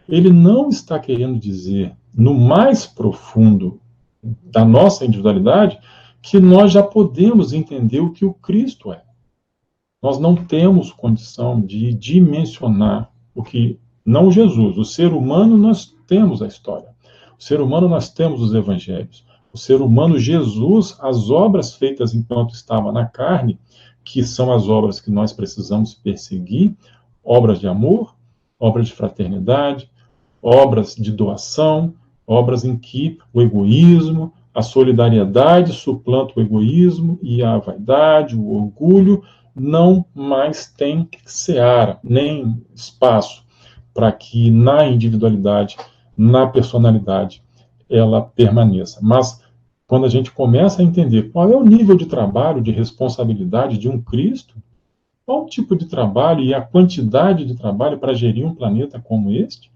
ele não está querendo dizer, no mais profundo da nossa individualidade, que nós já podemos entender o que o Cristo é. Nós não temos condição de dimensionar o que, não Jesus, o ser humano nós temos a história. O ser humano nós temos os evangelhos. O ser humano, Jesus, as obras feitas enquanto estava na carne, que são as obras que nós precisamos perseguir, obras de amor, obras de fraternidade, obras de doação, obras em que o egoísmo, a solidariedade suplanta o egoísmo e a vaidade, o orgulho, não mais tem seara, nem espaço para que na individualidade, na personalidade, ela permaneça. Mas quando a gente começa a entender qual é o nível de trabalho, de responsabilidade de um Cristo, qual o tipo de trabalho e a quantidade de trabalho para gerir um planeta como este,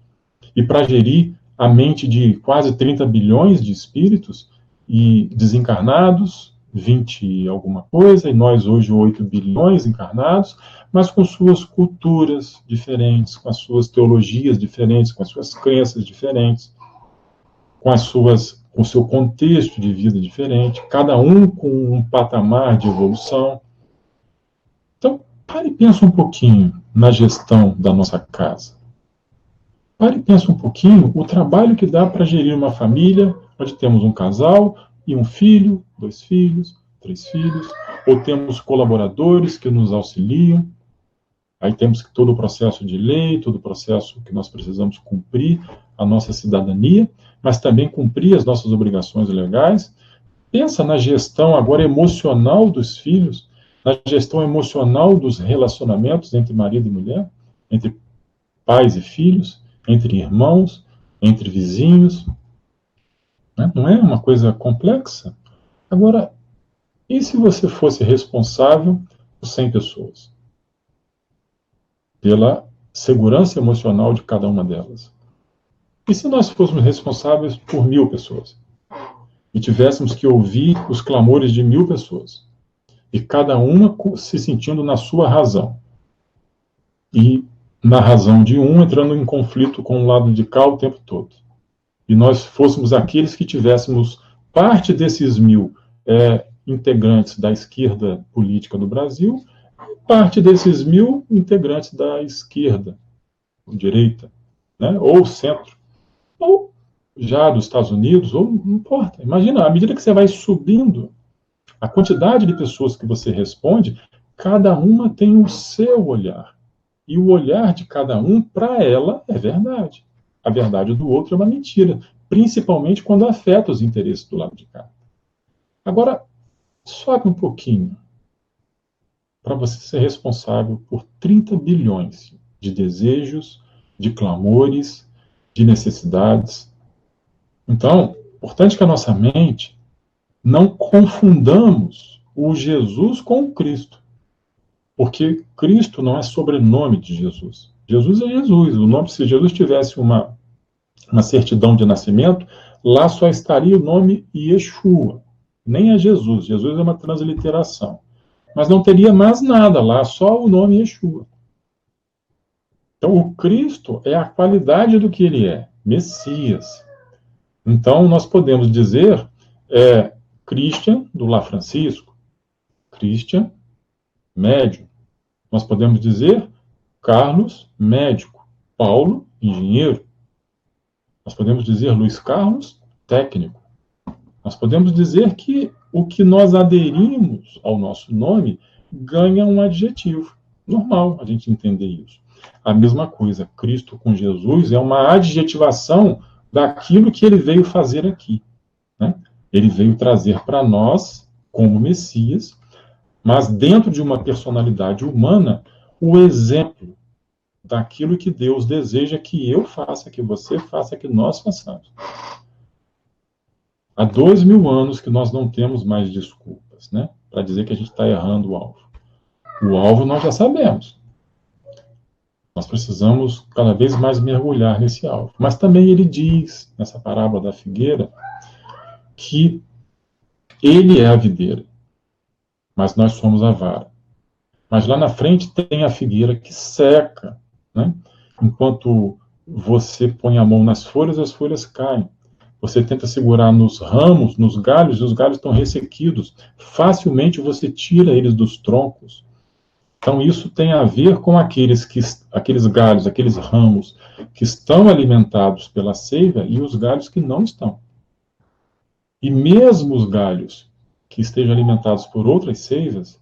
e para gerir a mente de quase 30 bilhões de espíritos e desencarnados, 20 e alguma coisa, e nós hoje 8 bilhões encarnados, mas com suas culturas diferentes, com as suas teologias diferentes, com as suas crenças diferentes, com o seu contexto de vida diferente, cada um com um patamar de evolução. Então, pare e pensa um pouquinho na gestão da nossa casa. Pare e pensa um pouquinho o trabalho que dá para gerir uma família, onde temos um casal e um filho, 2 filhos, 3 filhos, ou temos colaboradores que nos auxiliam. Aí temos todo o processo de lei, todo o processo que nós precisamos cumprir, a nossa cidadania, mas também cumprir as nossas obrigações legais. Pensa na gestão agora emocional dos filhos, na gestão emocional dos relacionamentos entre marido e mulher, entre pais e filhos, entre irmãos, entre vizinhos. Não é uma coisa complexa? Agora, e se você fosse responsável por 100 pessoas? Pela segurança emocional de cada uma delas? E se nós fôssemos responsáveis por 1000 pessoas? E tivéssemos que ouvir os clamores de 1000 pessoas? E cada uma se sentindo na sua razão? E na razão de um entrando em conflito com o lado de cá o tempo todo? E nós fôssemos aqueles que tivéssemos parte desses 1000 integrantes da esquerda política do Brasil, e parte desses 1000 integrantes da esquerda, direita, né? Ou centro, ou já dos Estados Unidos, ou não importa. Imagina, à medida que você vai subindo, a quantidade de pessoas que você responde, cada uma tem o seu olhar. E o olhar de cada um, para ela, é verdade. A verdade do outro é uma mentira, principalmente quando afeta os interesses do lado de cá. Agora, sobe um pouquinho para você ser responsável por 30 bilhões de desejos, de clamores, de necessidades. Então, importante que a nossa mente não confundamos o Jesus com o Cristo. Porque Cristo não é sobrenome de Jesus. Jesus é Jesus. O nome, se Jesus tivesse uma certidão de nascimento, lá só estaria o nome Yeshua. Nem é Jesus. Jesus é uma transliteração. Mas não teria mais nada lá, só o nome Yeshua. Então, o Cristo é a qualidade do que ele é, Messias. Então, nós podemos dizer Christian, do Lá Francisco, Christian, médium. Nós podemos dizer Carlos, médico, Paulo, engenheiro. Nós podemos dizer Luiz Carlos, técnico. Nós podemos dizer que o que nós aderimos ao nosso nome ganha um adjetivo. Normal a gente entender isso. A mesma coisa, Cristo com Jesus é uma adjetivação daquilo que ele veio fazer aqui, né? Ele veio trazer para nós como Messias, mas dentro de uma personalidade humana, o exemplo daquilo que Deus deseja que eu faça, que você faça, que nós façamos. Há 2000 anos que nós não temos mais desculpas, né, para dizer que a gente está errando o alvo. O alvo nós já sabemos. Nós precisamos cada vez mais mergulhar nesse alvo. Mas também ele diz, nessa parábola da figueira, que ele é a videira, mas nós somos a vara. Mas lá na frente tem a figueira que seca, né? Enquanto você põe a mão nas folhas, as folhas caem. Você tenta segurar nos ramos, nos galhos, e os galhos estão ressequidos. Facilmente você tira eles dos troncos. Então isso tem a ver com aqueles galhos, aqueles ramos que estão alimentados pela seiva e os galhos que não estão. E mesmo os galhos que estejam alimentados por outras seivas,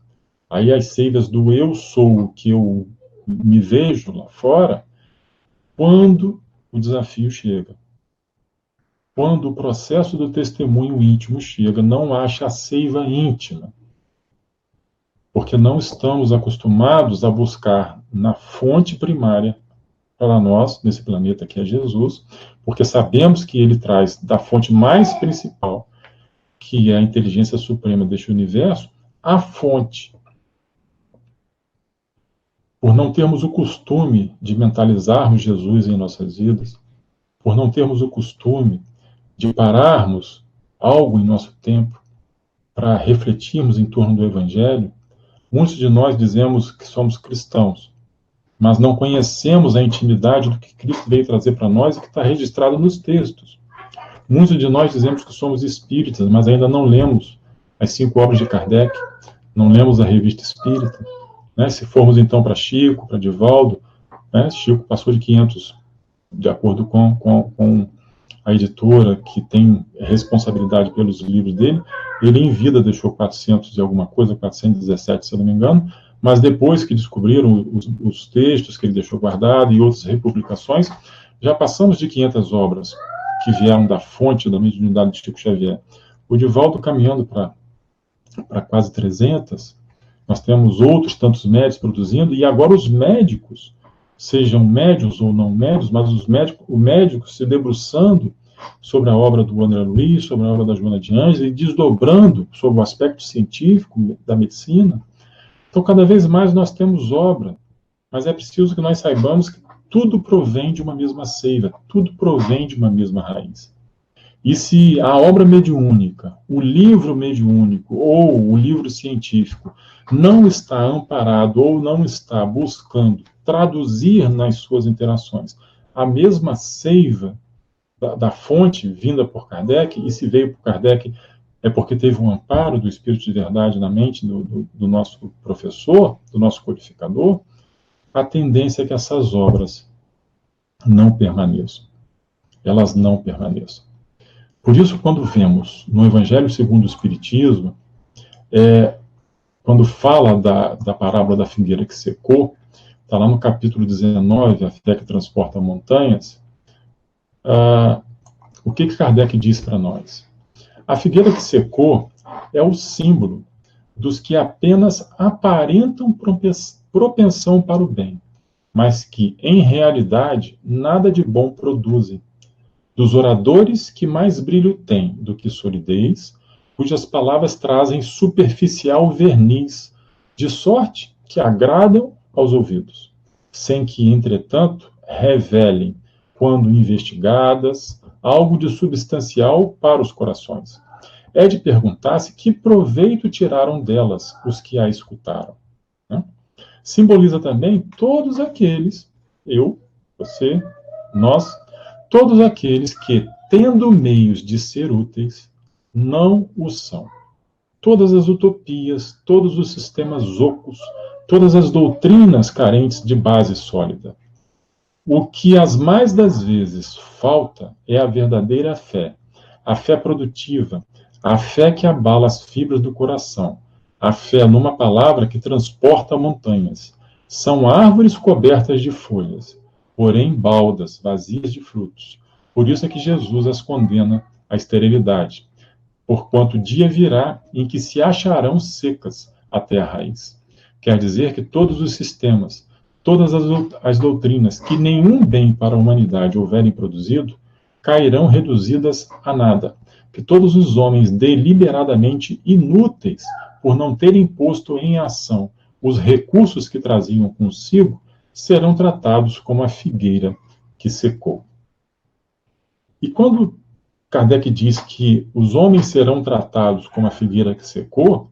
aí as seivas do eu sou, o que eu me vejo lá fora, quando o desafio chega, quando o processo do testemunho íntimo chega, não acha a seiva íntima, porque não estamos acostumados a buscar na fonte primária para nós, nesse planeta que é Jesus, porque sabemos que ele traz da fonte mais principal, que é a inteligência suprema deste universo, a fonte. Por não termos o costume de mentalizarmos Jesus em nossas vidas, por não termos o costume de pararmos algo em nosso tempo para refletirmos em torno do Evangelho, muitos de nós dizemos que somos cristãos, mas não conhecemos a intimidade do que Cristo veio trazer para nós e que está registrado nos textos. Muitos de nós dizemos que somos espíritas, mas ainda não lemos as 5 obras de Kardec, não lemos a Revista Espírita. Né? Se formos então para Chico, para Divaldo, né? Chico passou de 500, de acordo com a editora que tem responsabilidade pelos livros dele. Ele em vida deixou 400 e alguma coisa, 417, se eu não me engano, mas depois que descobriram os textos que ele deixou guardado e outras republicações, já passamos de 500 obras que vieram da fonte da mediunidade de Chico Xavier. O Divaldo caminhando para quase 300, nós temos outros tantos médios produzindo, e agora os médicos, sejam médios ou não médios, mas o médico se debruçando sobre a obra do André Luiz, sobre a obra da Joana de Ângeles, e desdobrando sobre o aspecto científico da medicina. Então, cada vez mais nós temos obra, mas é preciso que nós saibamos que tudo provém de uma mesma seiva, tudo provém de uma mesma raiz. E se a obra mediúnica, o livro mediúnico ou o livro científico não está amparado ou não está buscando traduzir nas suas interações a mesma seiva da fonte vinda por Kardec, e se veio por Kardec é porque teve um amparo do Espírito de Verdade na mente do nosso professor, do nosso codificador, a tendência é que essas obras não permaneçam. Elas não permaneçam. Por isso, quando vemos no Evangelho segundo o Espiritismo, quando fala da parábola da figueira que secou, está lá no capítulo 19, a fé que transporta montanhas, o que Kardec diz para nós? A figueira que secou é o símbolo dos que apenas aparentam propensão para o bem, mas que, em realidade, nada de bom produzem. Dos oradores que mais brilho têm do que solidez, cujas palavras trazem superficial verniz, de sorte que agradam aos ouvidos, sem que, entretanto, revelem, quando investigadas, algo de substancial para os corações. É de perguntar-se que proveito tiraram delas os que a escutaram. Né? Simboliza também todos aqueles, eu, você, nós, todos aqueles que, tendo meios de ser úteis, não o são. Todas as utopias, todos os sistemas ocos, todas as doutrinas carentes de base sólida. O que as mais das vezes falta é a verdadeira fé, a fé produtiva, a fé que abala as fibras do coração, a fé numa palavra que transporta montanhas. São árvores cobertas de folhas, porém baldas, vazias de frutos. Por isso é que Jesus as condena à esterilidade. porquanto dia virá em que se acharão secas até a raiz. Quer dizer que todos os sistemas, todas as doutrinas que nenhum bem para a humanidade houverem produzido, cairão reduzidas a nada, que todos os homens deliberadamente inúteis, por não terem posto em ação os recursos que traziam consigo, serão tratados como a figueira que secou. E quando Kardec diz que os homens serão tratados como a figueira que secou,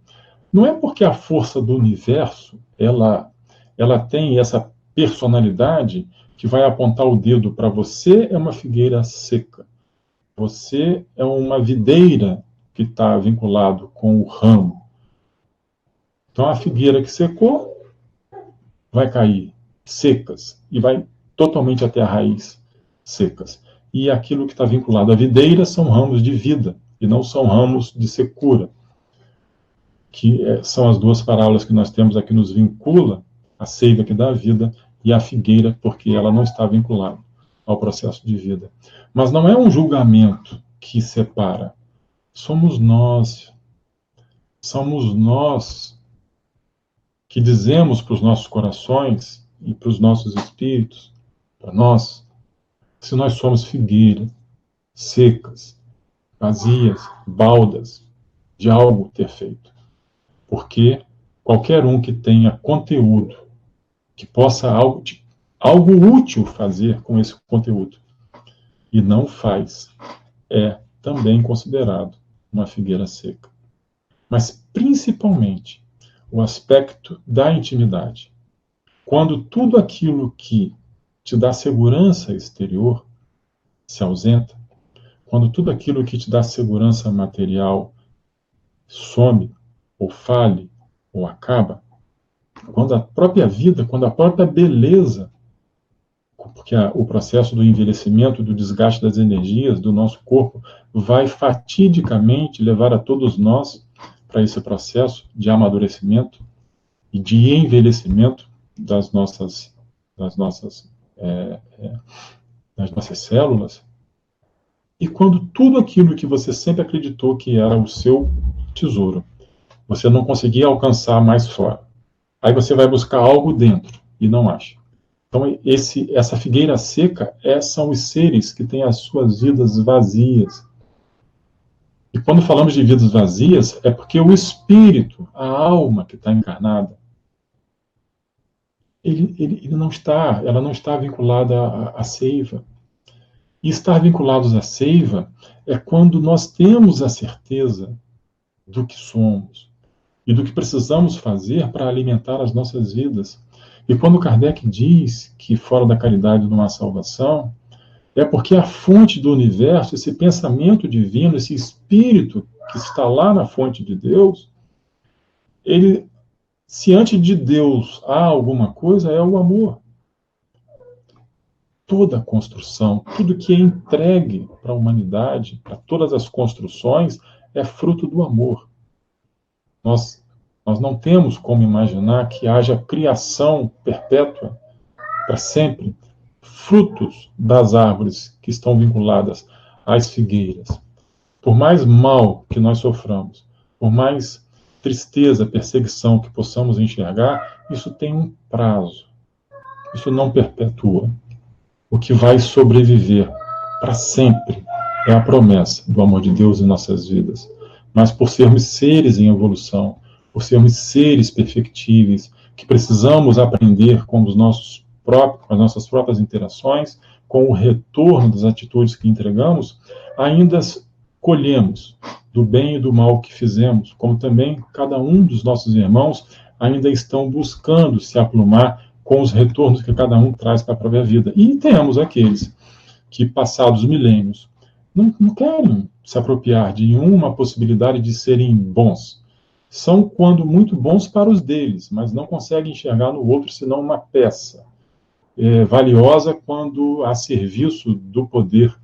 não é porque a força do universo ela tem essa personalidade que vai apontar o dedo para você, é uma figueira seca. Você é uma videira que está vinculado com o ramo. Então a figueira que secou vai cair secas e vai totalmente até a raiz secas. E aquilo que está vinculado à videira são ramos de vida e não são ramos de secura, que são as duas parábolas que nós temos aqui, nos vincula a seiva que dá vida e a figueira, porque ela não está vinculada ao processo de vida. Mas não é um julgamento que separa. Somos nós que dizemos para os nossos corações e para os nossos espíritos, para nós, se nós somos figueiras secas, vazias, baldas de algo ter feito. Porque qualquer um que tenha conteúdo, que possa algo útil fazer com esse conteúdo, e não faz, é também considerado uma figueira seca. Mas, principalmente, o aspecto da intimidade. Quando tudo aquilo que te dá segurança exterior se ausenta, quando tudo aquilo que te dá segurança material some, ou fale, ou acaba, quando a própria vida, quando a própria beleza, porque o processo do envelhecimento, do desgaste das energias do nosso corpo vai fatidicamente levar a todos nós para esse processo de amadurecimento e de envelhecimento das nossas células. E quando tudo aquilo que você sempre acreditou que era o seu tesouro, você não conseguia alcançar mais fora. Aí você vai buscar algo dentro e não acha. Então, essa figueira seca são os seres que têm as suas vidas vazias. E quando falamos de vidas vazias, é porque o espírito, a alma que está encarnada, ela não está vinculada à seiva. E estar vinculados à seiva é quando nós temos a certeza do que somos e do que precisamos fazer para alimentar as nossas vidas. E quando Kardec diz que fora da caridade não há salvação, é porque a fonte do universo, esse pensamento divino, esse espírito que está lá na fonte de Deus, se antes de Deus há alguma coisa, é o amor. Toda a construção, tudo que é entregue para a humanidade, para todas as construções, é fruto do amor. Nós não temos como imaginar que haja criação perpétua, para sempre, frutos das árvores que estão vinculadas às figueiras. Por mais mal que nós soframos, por mais tristeza, perseguição que possamos enxergar, isso tem um prazo. Isso não perpetua. O que vai sobreviver para sempre é a promessa do amor de Deus em nossas vidas. Mas por sermos seres em evolução, por sermos seres perfectíveis, que precisamos aprender com as nossas próprias interações, com o retorno das atitudes que entregamos, ainda colhemos do bem e do mal que fizemos, como também cada um dos nossos irmãos ainda estão buscando se aplumar com os retornos que cada um traz para a própria vida. E temos aqueles que, passados milênios, não querem se apropriar de nenhuma possibilidade de serem bons. São, quando muito bons para os deles, mas não conseguem enxergar no outro senão uma peça valiosa quando a serviço do poder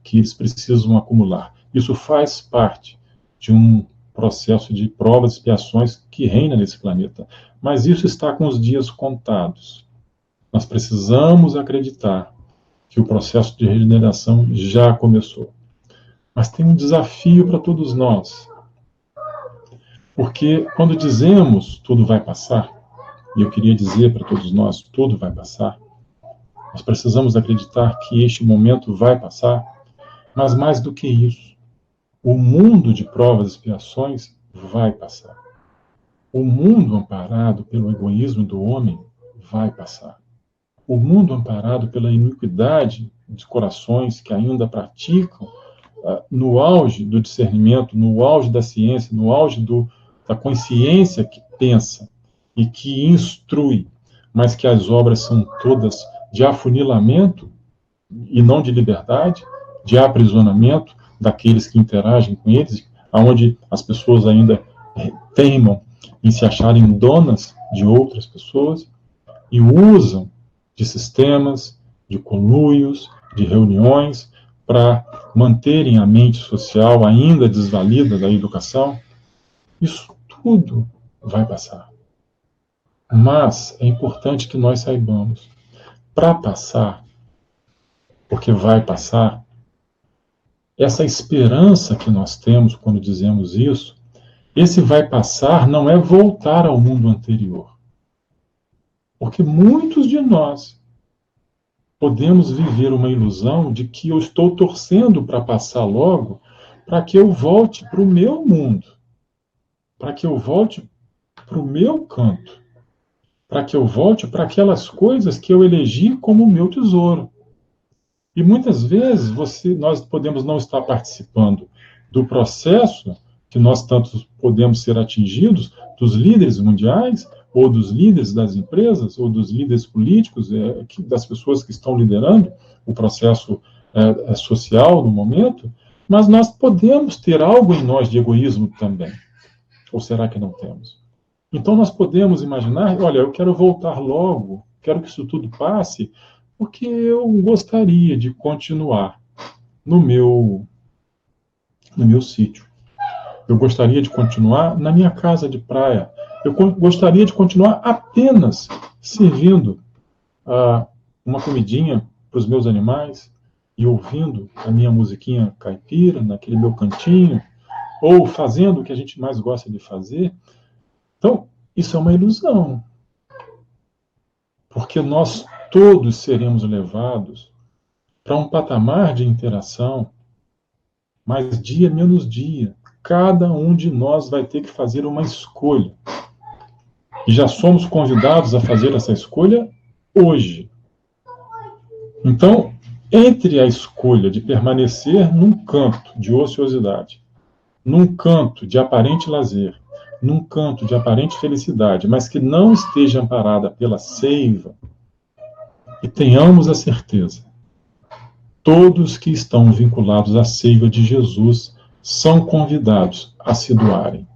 que eles precisam acumular. Isso faz parte de um processo de provas e expiações que reina nesse planeta. Mas isso está com os dias contados. Nós precisamos acreditar que o processo de regeneração já começou. Mas tem um desafio para todos nós. Porque quando dizemos tudo vai passar, e eu queria dizer para todos nós, tudo vai passar, nós precisamos acreditar que este momento vai passar, mas mais do que isso, o mundo de provas e expiações vai passar. O mundo amparado pelo egoísmo do homem vai passar. O mundo amparado pela iniquidade de corações que ainda praticam, no auge do discernimento, no auge da ciência, no auge da consciência que pensa e que instrui, mas que as obras são todas de afunilamento e não de liberdade, de aprisionamento daqueles que interagem com eles, aonde as pessoas ainda teimam em se acharem donas de outras pessoas e usam de sistemas, de conluios, de reuniões para manterem a mente social ainda desvalida da educação. Isso tudo vai passar. Mas é importante que nós saibamos, para passar, porque vai passar, essa esperança que nós temos quando dizemos isso, esse vai passar não é voltar ao mundo anterior. Porque muitos de nós podemos viver uma ilusão de que eu estou torcendo para passar logo, para que eu volte para o meu mundo, para que eu volte para o meu canto, para que eu volte para aquelas coisas que eu elegi como o meu tesouro. E muitas vezes nós podemos não estar participando do processo que nós tanto podemos ser atingidos, dos líderes mundiais, ou dos líderes das empresas, ou dos líderes políticos, das pessoas que estão liderando o processo social no momento, mas nós podemos ter algo em nós de egoísmo também. Ou será que não temos? Então nós podemos imaginar, olha, eu quero voltar logo, quero que isso tudo passe, porque eu gostaria de continuar no meu sítio. Eu gostaria de continuar na minha casa de praia. Eu gostaria de continuar apenas servindo uma comidinha para os meus animais e ouvindo a minha musiquinha caipira naquele meu cantinho, ou fazendo o que a gente mais gosta de fazer. Então, isso é uma ilusão. Porque nós todos seremos levados para um patamar de interação, mas dia menos dia. Cada um de nós vai ter que fazer uma escolha. E já somos convidados a fazer essa escolha hoje. Então, entre a escolha de permanecer num canto de ociosidade, num canto de aparente lazer, num canto de aparente felicidade, mas que não esteja amparada pela seiva, e tenhamos a certeza, todos que estão vinculados à seiva de Jesus são convidados a se doarem.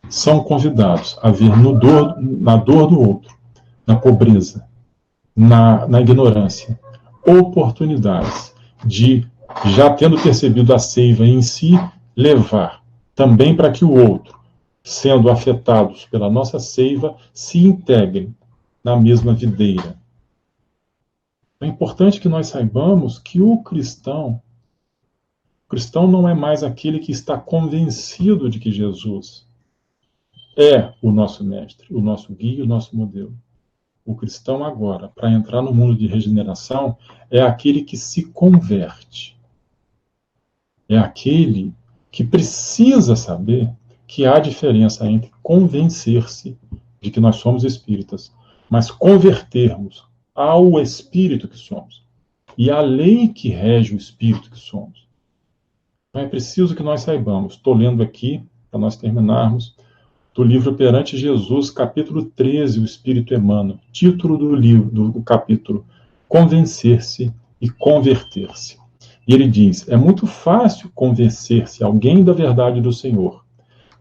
São convidados a ver na dor do outro, na pobreza, na ignorância, oportunidades de, já tendo percebido a seiva em si, levar também para que o outro, sendo afetados pela nossa seiva, se integrem na mesma videira. É importante que nós saibamos que o cristão não é mais aquele que está convencido de que Jesus é o nosso mestre, o nosso guia, o nosso modelo. O cristão agora, para entrar no mundo de regeneração, é aquele que se converte. É aquele que precisa saber que há diferença entre convencer-se de que nós somos espíritas, mas convertermos ao espírito que somos e à lei que rege o espírito que somos. Então é preciso que nós saibamos. Estou lendo aqui, para nós terminarmos, do livro Perante Jesus, capítulo 13, O Espírito Emmanuel. Título do livro, do capítulo, Convencer-se e Converter-se. E ele diz, é muito fácil convencer-se alguém da verdade do Senhor,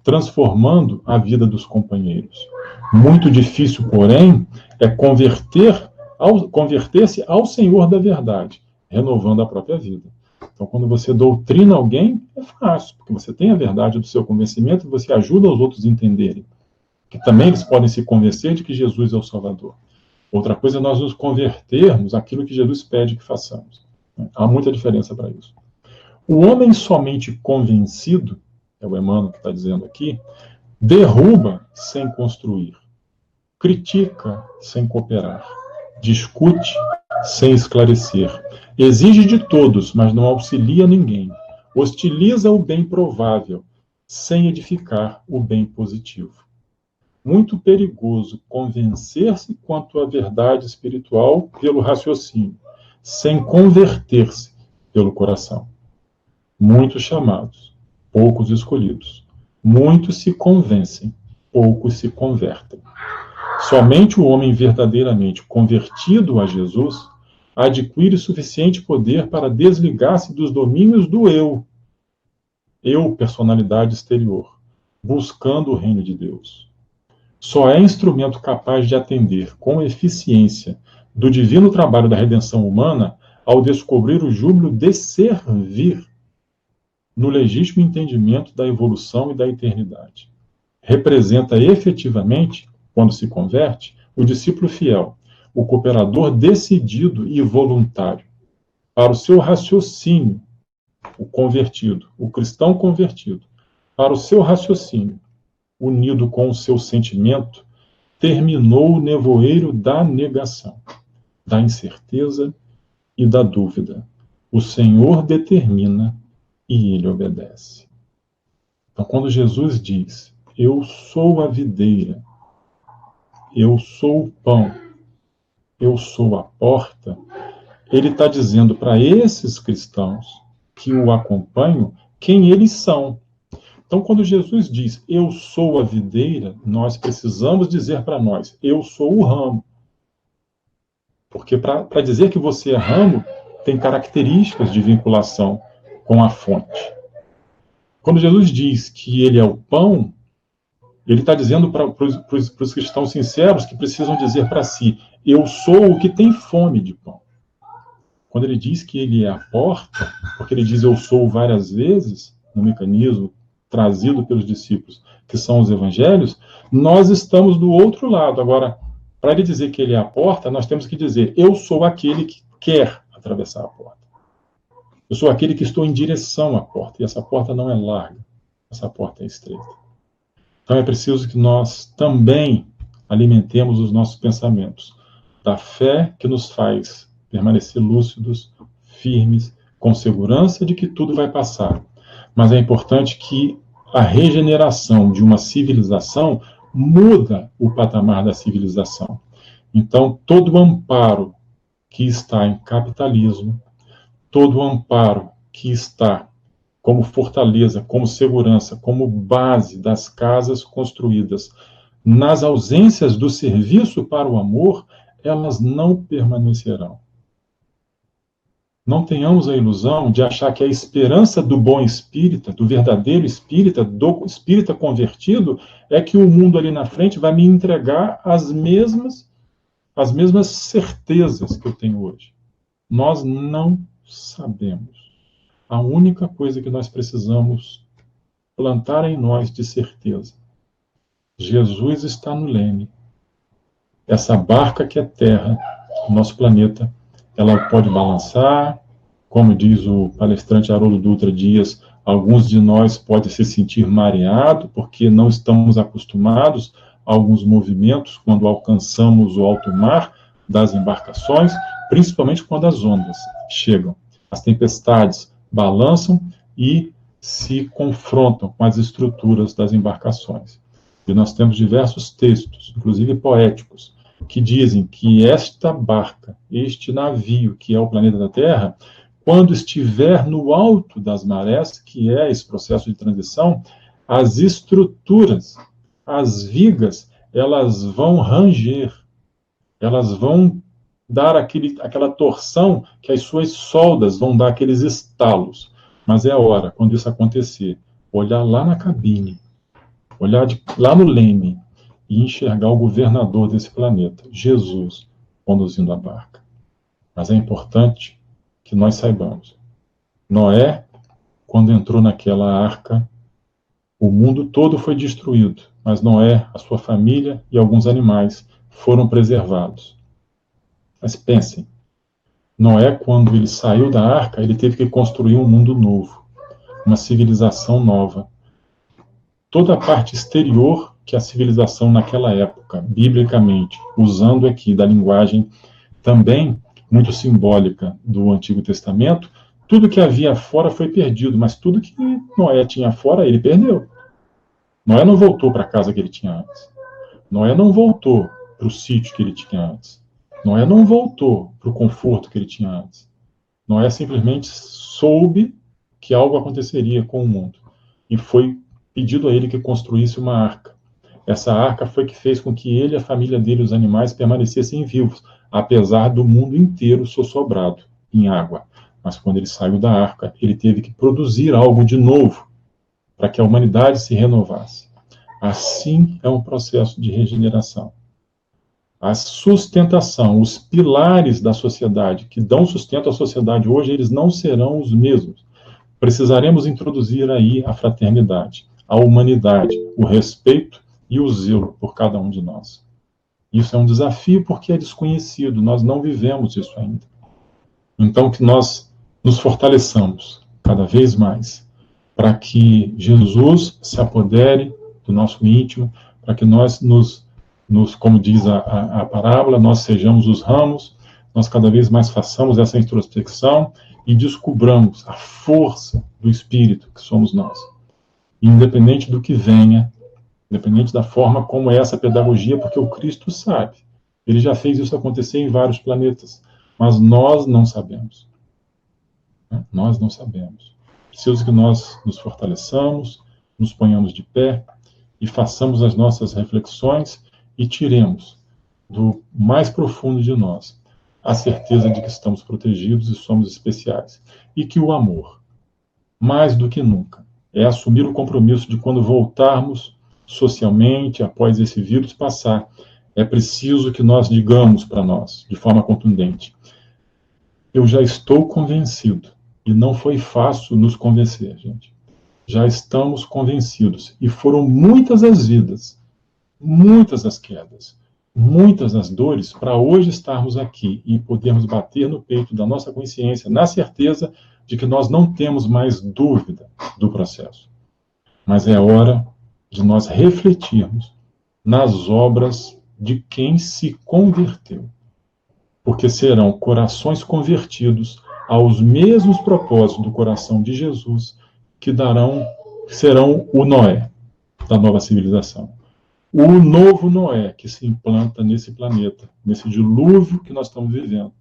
transformando a vida dos companheiros. Muito difícil, porém, é converter-se ao Senhor da verdade, renovando a própria vida. Então, quando você doutrina alguém, é fácil, porque você tem a verdade do seu convencimento e você ajuda os outros a entenderem que também eles podem se convencer de que Jesus é o Salvador. Outra coisa é nós nos convertermos àquilo que Jesus pede que façamos. Há muita diferença para isso. O homem somente convencido, é o Emmanuel que está dizendo aqui, derruba sem construir, critica sem cooperar, discute sem esclarecer, exige de todos, mas não auxilia ninguém, hostiliza o bem provável, sem edificar o bem positivo. Muito perigoso convencer-se quanto à verdade espiritual pelo raciocínio, sem converter-se pelo coração. Muitos chamados, poucos escolhidos. Muitos se convencem, poucos se convertem. Somente o homem verdadeiramente convertido a Jesus adquire suficiente poder para desligar-se dos domínios do eu, personalidade exterior, buscando o reino de Deus. Só é instrumento capaz de atender com eficiência do divino trabalho da redenção humana ao descobrir o júbilo de servir no legítimo entendimento da evolução e da eternidade. Representa efetivamente, quando se converte, o discípulo fiel, o cooperador decidido e voluntário. Para o seu raciocínio, o convertido, o cristão convertido, para o seu raciocínio, unido com o seu sentimento, terminou o nevoeiro da negação, da incerteza e da dúvida. O Senhor determina e ele obedece. Então, quando Jesus diz, eu sou a videira, eu sou o pão, eu sou a porta, ele está dizendo para esses cristãos que o acompanham quem eles são. Então, quando Jesus diz, eu sou a videira, nós precisamos dizer para nós, eu sou o ramo. Porque para dizer que você é ramo, tem características de vinculação com a fonte. Quando Jesus diz que ele é o pão, ele está dizendo para os cristãos sinceros que precisam dizer para si, eu sou o que tem fome de pão. Quando ele diz que ele é a porta, porque ele diz eu sou várias vezes, no mecanismo trazido pelos discípulos, que são os evangelhos, nós estamos do outro lado. Agora, para ele dizer que ele é a porta, nós temos que dizer, eu sou aquele que quer atravessar a porta. Eu sou aquele que estou em direção à porta, e essa porta não é larga, essa porta é estreita. Então é preciso que nós também alimentemos os nossos pensamentos da fé que nos faz permanecer lúcidos, firmes, com segurança de que tudo vai passar. Mas é importante que a regeneração de uma civilização muda o patamar da civilização. Então, todo amparo que está em capitalismo, todo amparo que está como fortaleza, como segurança, como base das casas construídas nas ausências do serviço para o amor, elas não permanecerão. Não tenhamos a ilusão de achar que a esperança do bom espírita, do verdadeiro espírita, do espírita convertido, é que o mundo ali na frente vai me entregar as mesmas certezas que eu tenho hoje. Nós não sabemos. A única coisa que nós precisamos plantar em nós de certeza. Jesus está no leme. Essa barca que é terra, nosso planeta, ela pode balançar, como diz o palestrante Haroldo Dutra Dias, alguns de nós podem se sentir mareados, porque não estamos acostumados a alguns movimentos quando alcançamos o alto mar das embarcações, principalmente quando as ondas chegam. As tempestades balançam e se confrontam com as estruturas das embarcações. E nós temos diversos textos, inclusive poéticos, que dizem que esta barca, este navio que é o planeta da Terra, quando estiver no alto das marés, que é esse processo de transição, as estruturas, as vigas, elas vão ranger, elas vão dar aquela torção que as suas soldas vão dar aqueles estalos. Mas é a hora, quando isso acontecer, olhar lá na cabine, olhar lá no leme e enxergar o governador desse planeta, Jesus, conduzindo a barca. Mas é importante que nós saibamos. Noé, quando entrou naquela arca, o mundo todo foi destruído, mas Noé, a sua família e alguns animais foram preservados. Mas pensem, Noé, quando ele saiu da arca, ele teve que construir um mundo novo, uma civilização nova. Toda a parte exterior que a civilização naquela época, biblicamente, usando aqui da linguagem também muito simbólica do Antigo Testamento, tudo que havia fora foi perdido, mas tudo que Noé tinha fora, ele perdeu. Noé não voltou para a casa que ele tinha antes. Noé não voltou para o sítio que ele tinha antes. Noé não voltou para o conforto que ele tinha antes. Noé simplesmente soube que algo aconteceria com o mundo. E foi pedido a ele que construísse uma arca. Essa arca foi que fez com que ele, a família dele, os animais permanecessem vivos, apesar do mundo inteiro sossobrado em água. Mas quando ele saiu da arca, ele teve que produzir algo de novo para que a humanidade se renovasse. Assim é um processo de regeneração. A sustentação, os pilares da sociedade que dão sustento à sociedade hoje, eles não serão os mesmos. Precisaremos introduzir aí a fraternidade, a humanidade, o respeito e o zelo por cada um de nós. Isso é um desafio porque é desconhecido, nós não vivemos isso ainda. Então, que nós nos fortaleçamos cada vez mais para que Jesus se apodere do nosso íntimo, para que nós como diz a parábola, nós sejamos os ramos, nós cada vez mais façamos essa introspecção e descubramos a força do Espírito que somos nós. Independente do que venha, independente da forma como é essa pedagogia, porque o Cristo sabe. Ele já fez isso acontecer em vários planetas, mas nós não sabemos. Nós não sabemos. Preciso que nós nos fortaleçamos, nos ponhamos de pé e façamos as nossas reflexões e tiremos do mais profundo de nós a certeza de que estamos protegidos e somos especiais. E que o amor, mais do que nunca, é assumir o compromisso de quando voltarmos socialmente, após esse vírus passar, é preciso que nós digamos para nós, de forma contundente, eu já estou convencido, e não foi fácil nos convencer, gente. Já estamos convencidos, e foram muitas as vidas, muitas as quedas, muitas as dores, para hoje estarmos aqui e podermos bater no peito da nossa consciência, na certeza de que nós não temos mais dúvida do processo. Mas é hora de nós refletirmos nas obras de quem se converteu. Porque serão corações convertidos aos mesmos propósitos do coração de Jesus que serão o Noé da nova civilização. O novo Noé que se implanta nesse planeta, nesse dilúvio que nós estamos vivendo,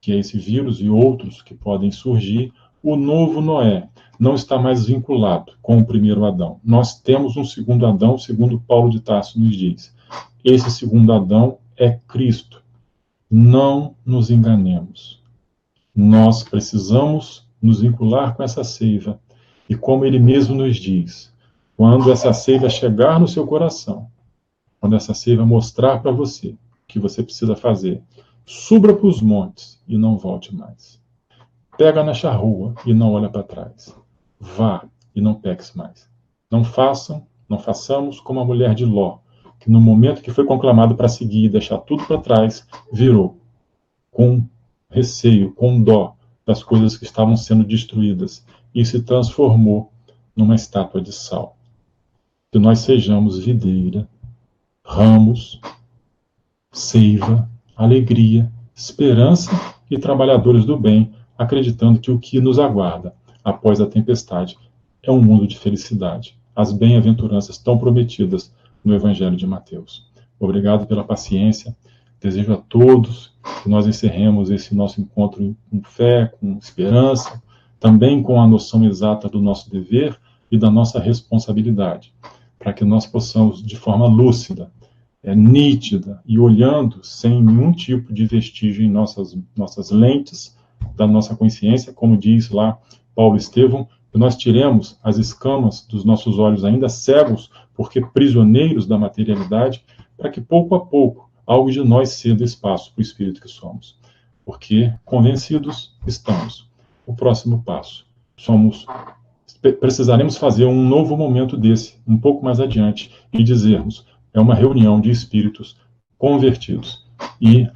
que é esse vírus e outros que podem surgir. O novo Noé não está mais vinculado com o primeiro Adão. Nós temos um segundo Adão, segundo Paulo de Tarso nos diz. Esse segundo Adão é Cristo. Não nos enganemos. Nós precisamos nos vincular com essa seiva. E como ele mesmo nos diz, quando essa seiva chegar no seu coração, quando essa seiva mostrar para você o que você precisa fazer, suba para os montes e não volte mais. Pega na charrua e não olha para trás. Vá e não peques mais. Não façamos como a mulher de Ló, que no momento que foi conclamado para seguir e deixar tudo para trás, virou com receio, com dó das coisas que estavam sendo destruídas e se transformou numa estátua de sal. Que nós sejamos videira, ramos, seiva, alegria, esperança e trabalhadores do bem, acreditando que o que nos aguarda após a tempestade é um mundo de felicidade. As bem-aventuranças tão prometidas no Evangelho de Mateus. Obrigado pela paciência. Desejo a todos que nós encerremos esse nosso encontro com fé, com esperança, também com a noção exata do nosso dever e da nossa responsabilidade, para que nós possamos, de forma lúcida, nítida e olhando sem nenhum tipo de vestígio em nossas lentes da nossa consciência, como diz lá Paulo Estevão, que nós tiremos as escamas dos nossos olhos ainda cegos, porque prisioneiros da materialidade, para que pouco a pouco algo de nós ceda espaço para o Espírito que somos. Porque convencidos estamos. O próximo passo. Precisaremos fazer um novo momento desse, um pouco mais adiante, e dizermos, é uma reunião de espíritos convertidos. E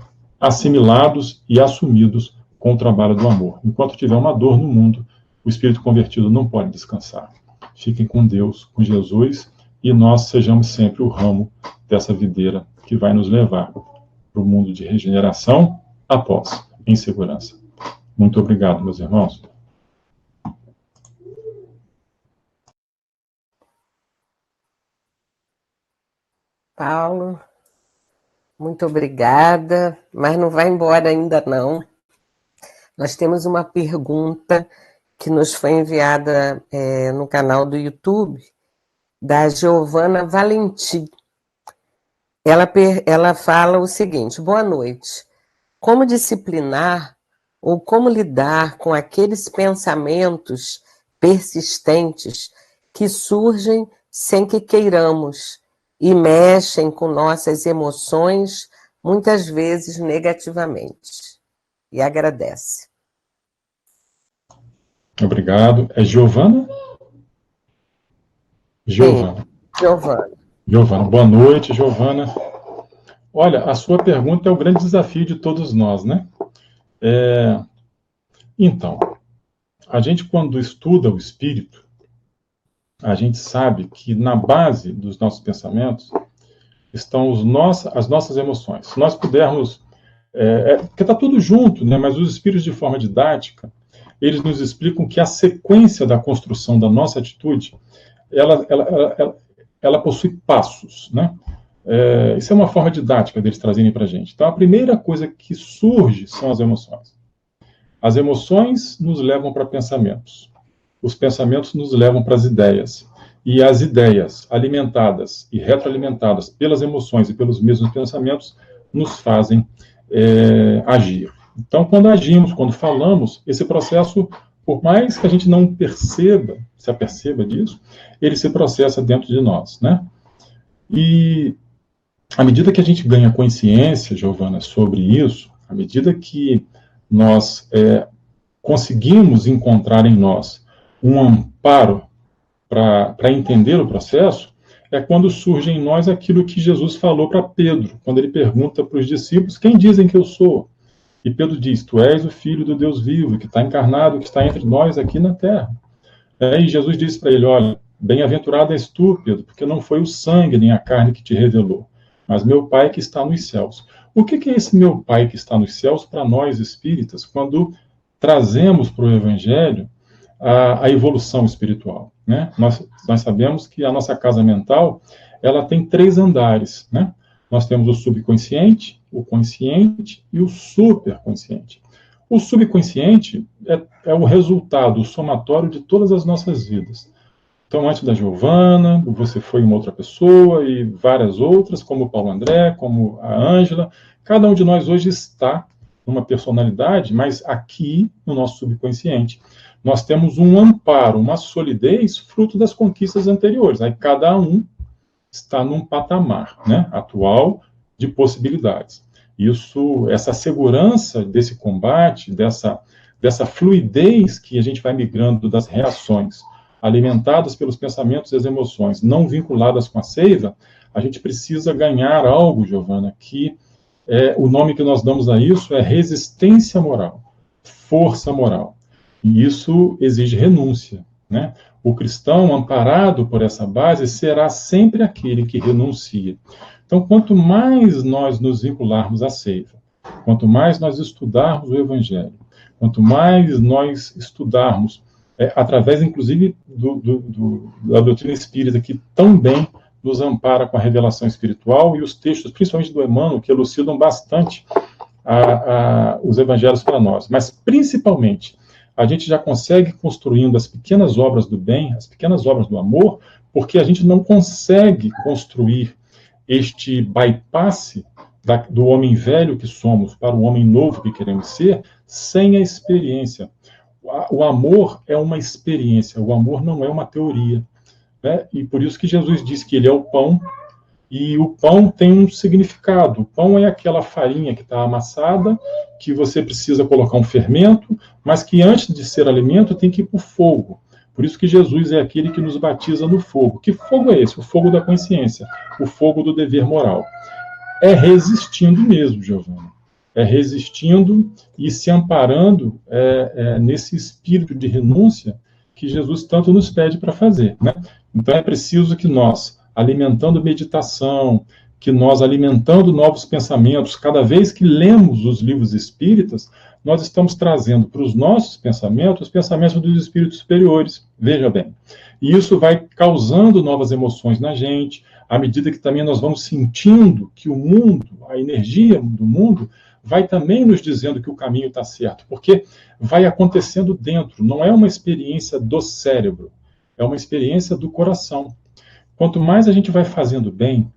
assimilados e assumidos com o trabalho do amor. Enquanto tiver uma dor no mundo, o espírito convertido não pode descansar. Fiquem com Deus, com Jesus, e nós sejamos sempre o ramo dessa videira que vai nos levar para o mundo de regeneração após, em segurança. Muito obrigado, meus irmãos. Paulo, muito obrigada, mas não vai embora ainda não. Nós temos uma pergunta que nos foi enviada no canal do YouTube, da Giovana Valentim. Ela fala o seguinte: boa noite. Como disciplinar ou como lidar com aqueles pensamentos persistentes que surgem sem que queiramos e mexem com nossas emoções, muitas vezes negativamente? E agradece. Obrigado. É Giovana? Giovana. Sim, Giovana. Giovana, boa noite, Giovana. Olha, a sua pergunta é o grande desafio de todos nós, né? Então, a gente quando estuda o espírito, a gente sabe que na base dos nossos pensamentos estão as nossas emoções. Se nós pudermos... porque está tudo junto, né? Mas os espíritos, de forma didática, eles nos explicam que a sequência da construção da nossa atitude, ela possui passos, né? Isso é uma forma didática deles trazerem para a gente. Então, a primeira coisa que surge são as emoções. As emoções nos levam para pensamentos. Os pensamentos nos levam para as ideias. E as ideias, alimentadas e retroalimentadas pelas emoções e pelos mesmos pensamentos, nos fazem agir. Então, quando agimos, quando falamos, esse processo, por mais que a gente não se aperceba disso, ele se processa dentro de nós, né? E à medida que a gente ganha consciência, Giovana, sobre isso, à medida que nós conseguimos encontrar em nós um amparo para entender o processo, é quando surge em nós aquilo que Jesus falou para Pedro, quando ele pergunta para os discípulos: quem dizem que eu sou? E Pedro diz: tu és o Filho do Deus vivo, que está encarnado, que está entre nós aqui na terra. E Jesus disse para ele: olha, bem-aventurado és tu, Pedro, porque não foi o sangue nem a carne que te revelou, mas meu Pai que está nos céus. O que é esse meu Pai que está nos céus para nós espíritas, quando trazemos para o Evangelho a evolução espiritual, né? Nós sabemos que a nossa casa mental, ela tem 3 andares, né? Nós temos o subconsciente, o consciente e o superconsciente. O subconsciente é o resultado, o somatório de todas as nossas vidas. Então, antes da Giovana, você foi uma outra pessoa e várias outras, como o Paulo André, como a Ângela. Cada um de nós hoje está numa personalidade, mas aqui no nosso subconsciente nós temos um amparo, uma solidez, fruto das conquistas anteriores. Aí cada um está num patamar, né, atual de possibilidades. Essa segurança desse combate, dessa fluidez que a gente vai migrando das reações alimentadas pelos pensamentos e as emoções, não vinculadas com a seiva, a gente precisa ganhar algo, Giovana, que o nome que nós damos a isso é resistência moral, força moral. E isso exige renúncia, né? O cristão, amparado por essa base, será sempre aquele que renuncia. Então, quanto mais nós nos vincularmos à seiva, quanto mais nós estudarmos o Evangelho, quanto mais nós estudarmos, através, inclusive, da doutrina espírita, que tão bem nos ampara com a revelação espiritual, e os textos, principalmente do Emmanuel, que elucidam bastante os evangelhos para nós. Mas, principalmente, a gente já consegue construindo as pequenas obras do bem, as pequenas obras do amor, porque a gente não consegue construir este bypass do homem velho que somos para o homem novo que queremos ser, sem a experiência. O amor é uma experiência, o amor não é uma teoria, né? E por isso que Jesus diz que ele é o pão, e o pão tem um significado. O pão é aquela farinha que está amassada, que você precisa colocar um fermento, mas que antes de ser alimento tem que ir para o fogo. Por isso que Jesus é aquele que nos batiza no fogo. Que fogo é esse? O fogo da consciência, o fogo do dever moral. É resistindo mesmo, Giovana. resistindo e se amparando nesse espírito de renúncia que Jesus tanto nos pede para fazer, né? Então é preciso que nós, alimentando meditação, que nós alimentando novos pensamentos, cada vez que lemos os livros espíritas, nós estamos trazendo para os nossos pensamentos os pensamentos dos espíritos superiores, veja bem. E isso vai causando novas emoções na gente, à medida que também nós vamos sentindo que o mundo, a energia do mundo, vai também nos dizendo que o caminho está certo, porque vai acontecendo dentro, não é uma experiência do cérebro, é uma experiência do coração. Quanto mais a gente vai fazendo bem,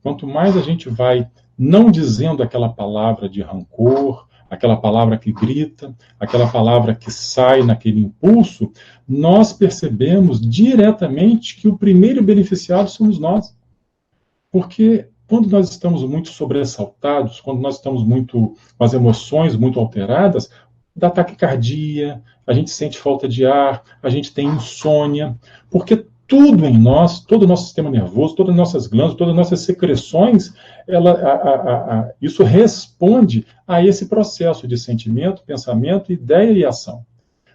quanto mais a gente vai não dizendo aquela palavra de rancor, aquela palavra que grita, aquela palavra que sai naquele impulso, nós percebemos diretamente que o primeiro beneficiado somos nós. Porque quando nós estamos muito sobressaltados, quando nós estamos muito com as emoções muito alteradas, dá taquicardia, a gente sente falta de ar, a gente tem insônia, porque tudo em nós, todo o nosso sistema nervoso, todas as nossas glândulas, todas as nossas secreções, isso responde a esse processo de sentimento, pensamento, ideia e ação.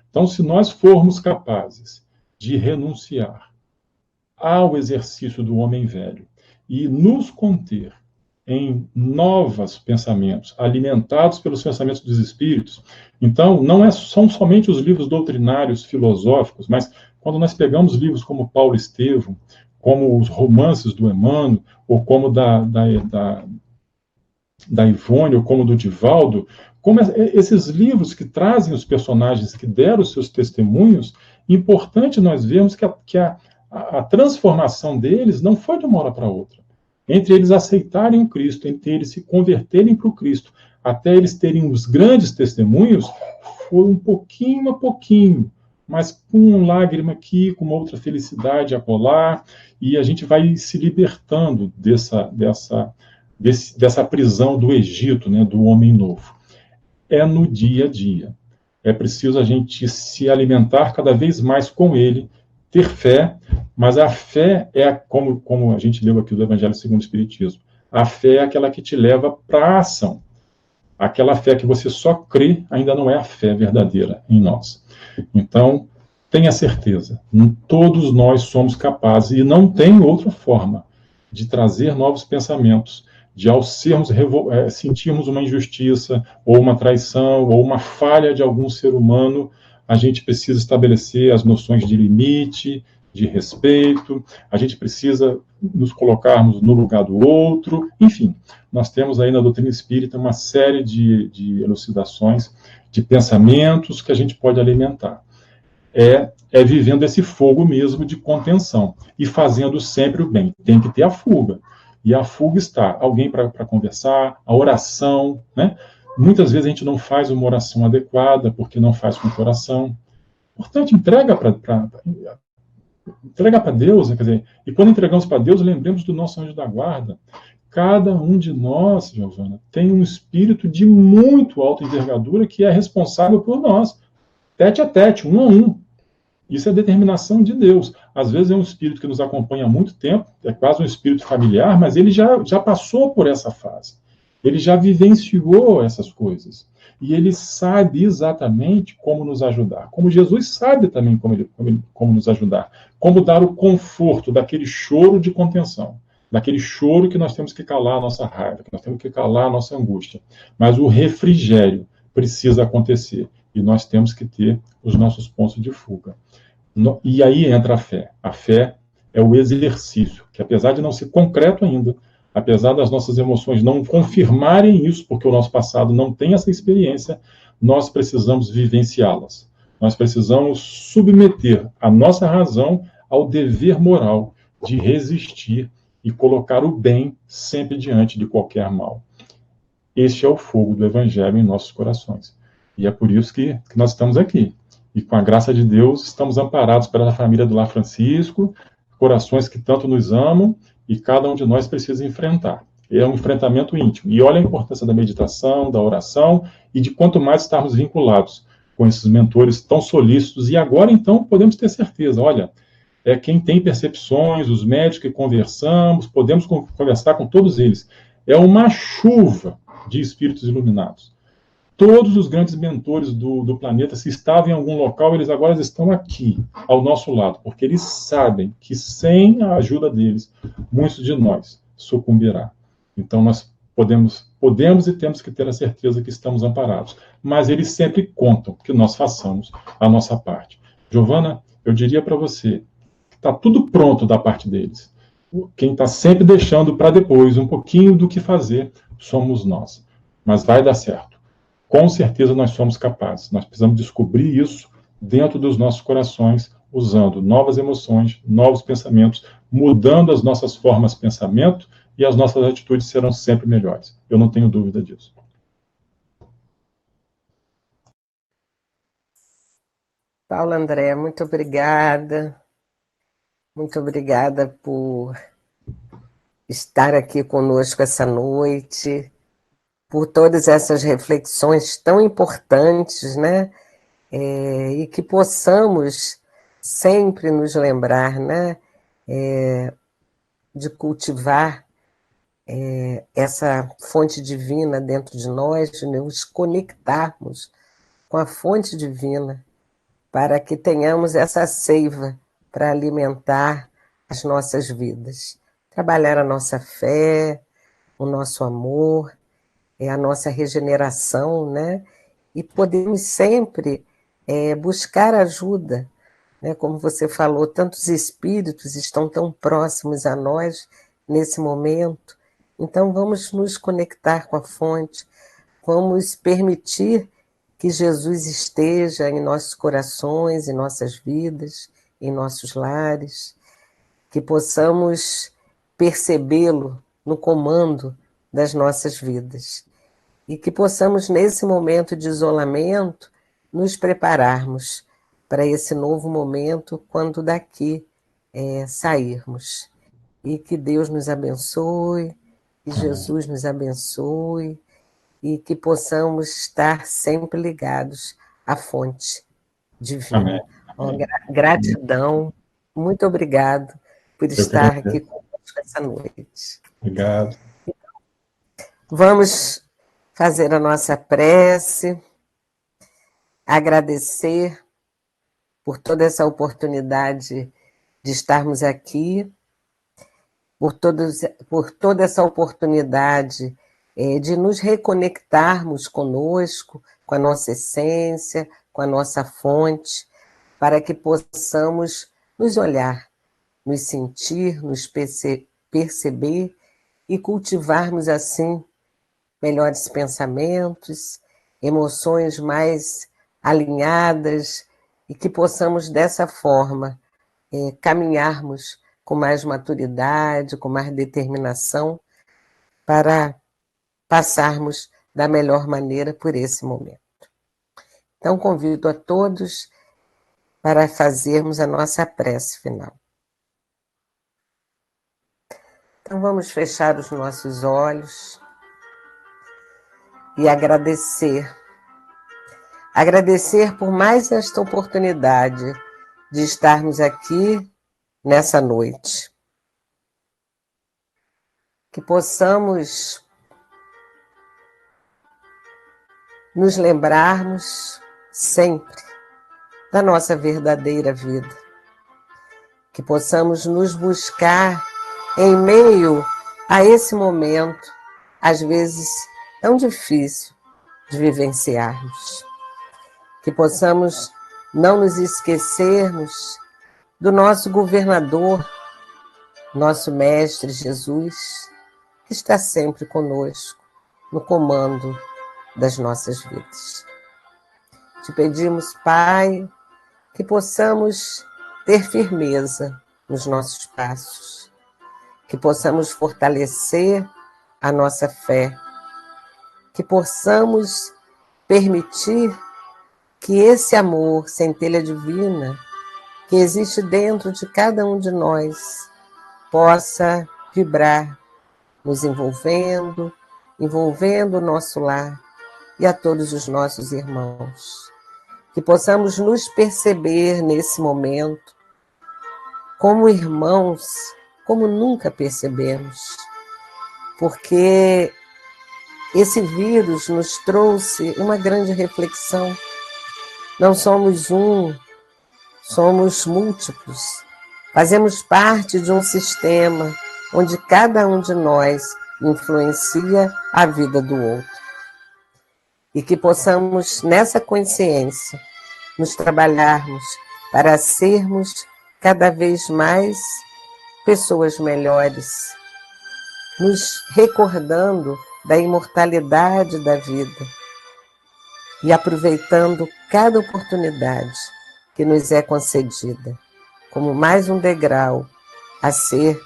Então, se nós formos capazes de renunciar ao exercício do homem velho e nos conter em novos pensamentos, alimentados pelos pensamentos dos espíritos, então não são somente os livros doutrinários filosóficos, mas quando nós pegamos livros como Paulo Estevam, como os romances do Emmanuel, ou como da Ivone, ou como do Divaldo, como esses livros que trazem os personagens que deram os seus testemunhos, importante nós vermos que a transformação deles não foi de uma hora para outra. Entre eles aceitarem o Cristo, entre eles se converterem para o Cristo, até eles terem os grandes testemunhos, foi um pouquinho a pouquinho, mas com uma lágrima aqui, com uma outra felicidade a colar, e a gente vai se libertando dessa prisão do Egito, né, do homem novo. É no dia a dia. É preciso a gente se alimentar cada vez mais com ele, ter fé, mas a fé é, como a gente leu aqui do Evangelho segundo o Espiritismo, a fé é aquela que te leva para a ação. Aquela fé que você só crê ainda não é a fé verdadeira em nós. Então, tenha certeza, todos nós somos capazes, e não tem outra forma de trazer novos pensamentos, de ao sentirmos uma injustiça, ou uma traição, ou uma falha de algum ser humano, a gente precisa estabelecer as noções de limite, de respeito, a gente precisa nos colocarmos no lugar do outro, enfim, nós temos aí na doutrina espírita uma série de elucidações, de pensamentos que a gente pode alimentar. É vivendo esse fogo mesmo de contenção, e fazendo sempre o bem. Tem que ter a fuga, e a fuga está alguém para conversar, a oração, né? Muitas vezes a gente não faz uma oração adequada, porque não faz com o coração. Portanto, entrega para Deus, quer dizer, e quando entregamos para Deus, lembremos do nosso anjo da guarda. Cada um de nós, Giovana, tem um espírito de muito alta envergadura que é responsável por nós, tete a tete, um a um. Isso é determinação de Deus. Às vezes é um espírito que nos acompanha há muito tempo, é quase um espírito familiar, mas ele já passou por essa fase. Ele já vivenciou essas coisas. E ele sabe exatamente como nos ajudar. Como Jesus sabe também como nos ajudar. Como dar o conforto daquele choro de contenção. Daquele choro que nós temos que calar a nossa raiva, que nós temos que calar a nossa angústia. Mas o refrigério precisa acontecer. E nós temos que ter os nossos pontos de fuga. E aí entra a fé. A fé é o exercício, que apesar de não ser concreto ainda, apesar das nossas emoções não confirmarem isso, porque o nosso passado não tem essa experiência, nós precisamos vivenciá-las. Nós precisamos submeter a nossa razão ao dever moral de resistir e colocar o bem sempre diante de qualquer mal. Este é o fogo do Evangelho em nossos corações. E é por isso que nós estamos aqui. E com a graça de Deus, estamos amparados pela família do Lar Francisco, corações que tanto nos amam, e cada um de nós precisa enfrentar. É um enfrentamento íntimo. E olha a importância da meditação, da oração, e de quanto mais estarmos vinculados com esses mentores tão solícitos. E agora, então, podemos ter certeza, olha, quem tem percepções, os médicos que conversamos, podemos conversar com todos eles. É uma chuva de espíritos iluminados. Todos os grandes mentores do planeta, se estavam em algum local, eles agora estão aqui, ao nosso lado, porque eles sabem que sem a ajuda deles, muitos de nós sucumbirá. Então, nós podemos e temos que ter a certeza que estamos amparados. Mas eles sempre contam que nós façamos a nossa parte. Giovana, eu diria para você que está tudo pronto da parte deles. Quem está sempre deixando para depois um pouquinho do que fazer somos nós. Mas vai dar certo. Com certeza nós somos capazes. Nós precisamos descobrir isso dentro dos nossos corações, usando novas emoções, novos pensamentos, mudando as nossas formas de pensamento, e as nossas atitudes serão sempre melhores. Eu não tenho dúvida disso. Paulo André, muito obrigada. Muito obrigada por estar aqui conosco essa noite, por todas essas reflexões tão importantes, né? E que possamos sempre nos lembrar, né? De cultivar essa fonte divina dentro de nós, de nos conectarmos com a fonte divina, para que tenhamos essa seiva para alimentar as nossas vidas. Trabalhar a nossa fé, o nosso amor, a nossa regeneração, né? E podemos sempre buscar ajuda, né? Como você falou, tantos espíritos estão tão próximos a nós nesse momento. Então vamos nos conectar com a fonte, vamos permitir que Jesus esteja em nossos corações, em nossas vidas, em nossos lares, que possamos percebê-lo no comando das nossas vidas e que possamos, nesse momento de isolamento, nos prepararmos para esse novo momento quando daqui sairmos. E que Deus nos abençoe, que Jesus nos abençoe, e que possamos estar sempre ligados à fonte divina. Amém. Gratidão, muito obrigado por estar aqui conosco essa noite. Obrigado. Vamos fazer a nossa prece, agradecer por toda essa oportunidade de estarmos aqui, por toda essa oportunidade de nos reconectarmos conosco, com a nossa essência, com a nossa fonte, para que possamos nos olhar, nos sentir, nos perceber e cultivarmos assim melhores pensamentos, emoções mais alinhadas e que possamos dessa forma caminharmos com mais maturidade, com mais determinação para passarmos da melhor maneira por esse momento. Então, convido a todos para fazermos a nossa prece final. Então, vamos fechar os nossos olhos e agradecer. Agradecer por mais esta oportunidade de estarmos aqui nessa noite. Que possamos nos lembrarmos sempre da nossa verdadeira vida. Que possamos nos buscar em meio a esse momento, às vezes tão difícil de vivenciarmos. Que possamos não nos esquecermos do nosso governador, nosso Mestre Jesus, que está sempre conosco, no comando das nossas vidas. Te pedimos, Pai, que possamos ter firmeza nos nossos passos, que possamos fortalecer a nossa fé, que possamos permitir que esse amor, centelha divina, que existe dentro de cada um de nós, possa vibrar, nos envolvendo o nosso lar e a todos os nossos irmãos. Que possamos nos perceber nesse momento como irmãos, como nunca percebemos, porque esse vírus nos trouxe uma grande reflexão. Não somos um, somos múltiplos. Fazemos parte de um sistema onde cada um de nós influencia a vida do outro. E que possamos, nessa consciência, nos trabalharmos para sermos cada vez mais pessoas melhores, nos recordando da imortalidade da vida e aproveitando cada oportunidade que nos é concedida, como mais um degrau a ser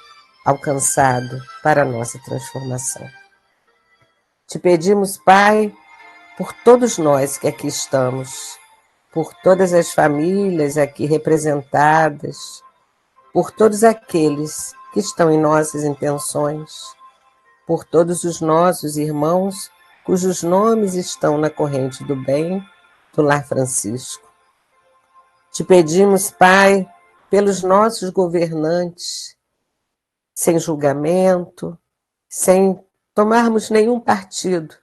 alcançado para a nossa transformação. Te pedimos, Pai, por todos nós que aqui estamos, por todas as famílias aqui representadas, por todos aqueles que estão em nossas intenções, por todos os nossos irmãos cujos nomes estão na corrente do bem do Lar Francisco. Te pedimos, Pai, pelos nossos governantes, sem julgamento, sem tomarmos nenhum partido,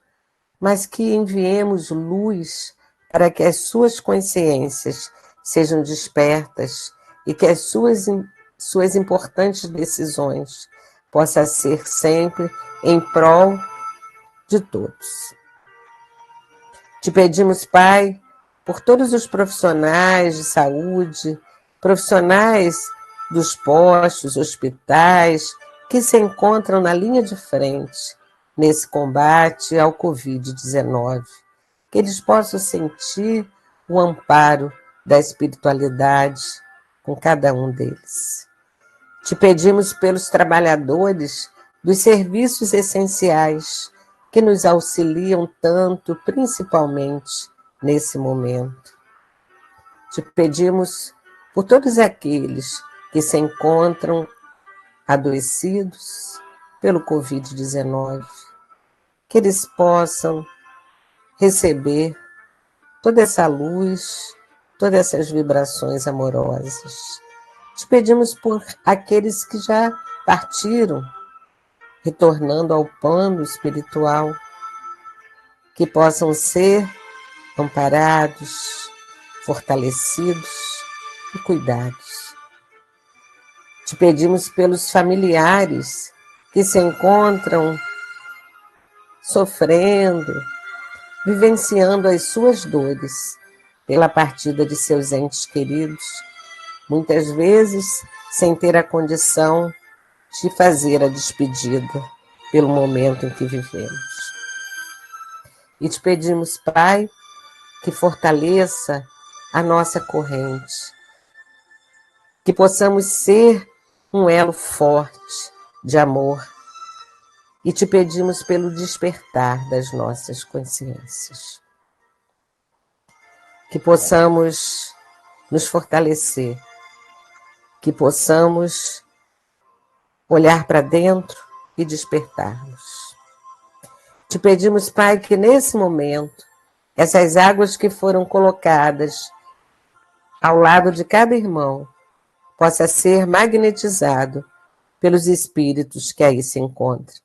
mas que enviemos luz para que as suas consciências sejam despertas e que as suas importantes decisões possam ser sempre em prol de todos. Te pedimos, Pai, por todos os profissionais de saúde, profissionais dos postos, hospitais, que se encontram na linha de frente nesse combate ao Covid-19, que eles possam sentir o amparo da espiritualidade com cada um deles. Te pedimos pelos trabalhadores dos serviços essenciais que nos auxiliam tanto, principalmente nesse momento. Te pedimos por todos aqueles que se encontram adoecidos pelo Covid-19, que eles possam receber toda essa luz, todas essas vibrações amorosas. Te pedimos por aqueles que já partiram, retornando ao plano espiritual, que possam ser amparados, fortalecidos e cuidados. Te pedimos pelos familiares que se encontram sofrendo, vivenciando as suas dores pela partida de seus entes queridos, muitas vezes sem ter a condição de fazer a despedida pelo momento em que vivemos. E te pedimos, Pai, que fortaleça a nossa corrente, que possamos ser um elo forte de amor, e te pedimos pelo despertar das nossas consciências, que possamos nos fortalecer, que possamos olhar para dentro e despertarmos. Te pedimos, Pai, que nesse momento, essas águas que foram colocadas ao lado de cada irmão, possa ser magnetizado pelos espíritos que aí se encontram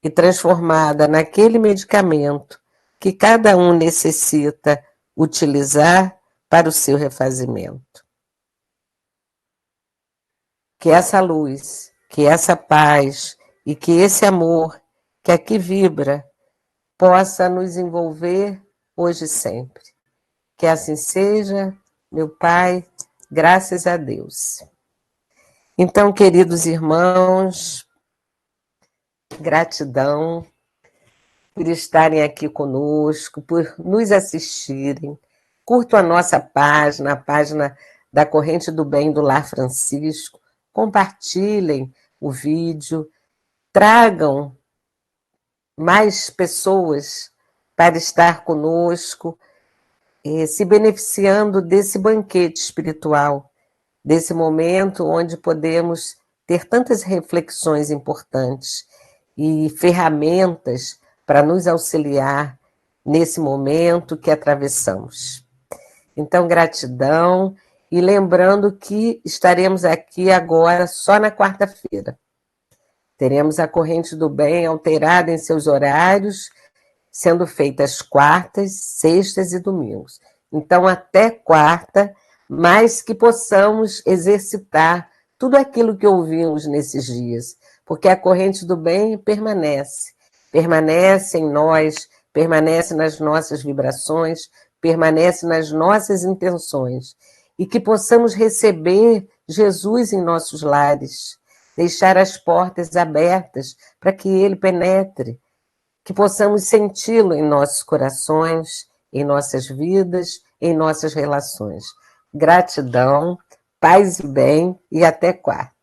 e transformada naquele medicamento que cada um necessita utilizar para o seu refazimento. Que essa luz, que essa paz e que esse amor que aqui vibra possa nos envolver hoje e sempre. Que assim seja, meu Pai, graças a Deus. Então, queridos irmãos, gratidão por estarem aqui conosco, por nos assistirem. Curtam a nossa página, a página da Corrente do Bem do Lar Francisco. Compartilhem o vídeo, tragam mais pessoas para estar conosco, se beneficiando desse banquete espiritual, desse momento onde podemos ter tantas reflexões importantes e ferramentas para nos auxiliar nesse momento que atravessamos. Então, gratidão, e lembrando que estaremos aqui agora só na quarta-feira. Teremos a Corrente do Bem alterada em seus horários, sendo feitas quartas, sextas e domingos. Então, até quarta, mas que possamos exercitar tudo aquilo que ouvimos nesses dias, porque a corrente do bem permanece em nós, permanece nas nossas vibrações, permanece nas nossas intenções, e que possamos receber Jesus em nossos lares, deixar as portas abertas para que ele penetre, que possamos senti-lo em nossos corações, em nossas vidas, em nossas relações. Gratidão, paz e bem, e até quarta.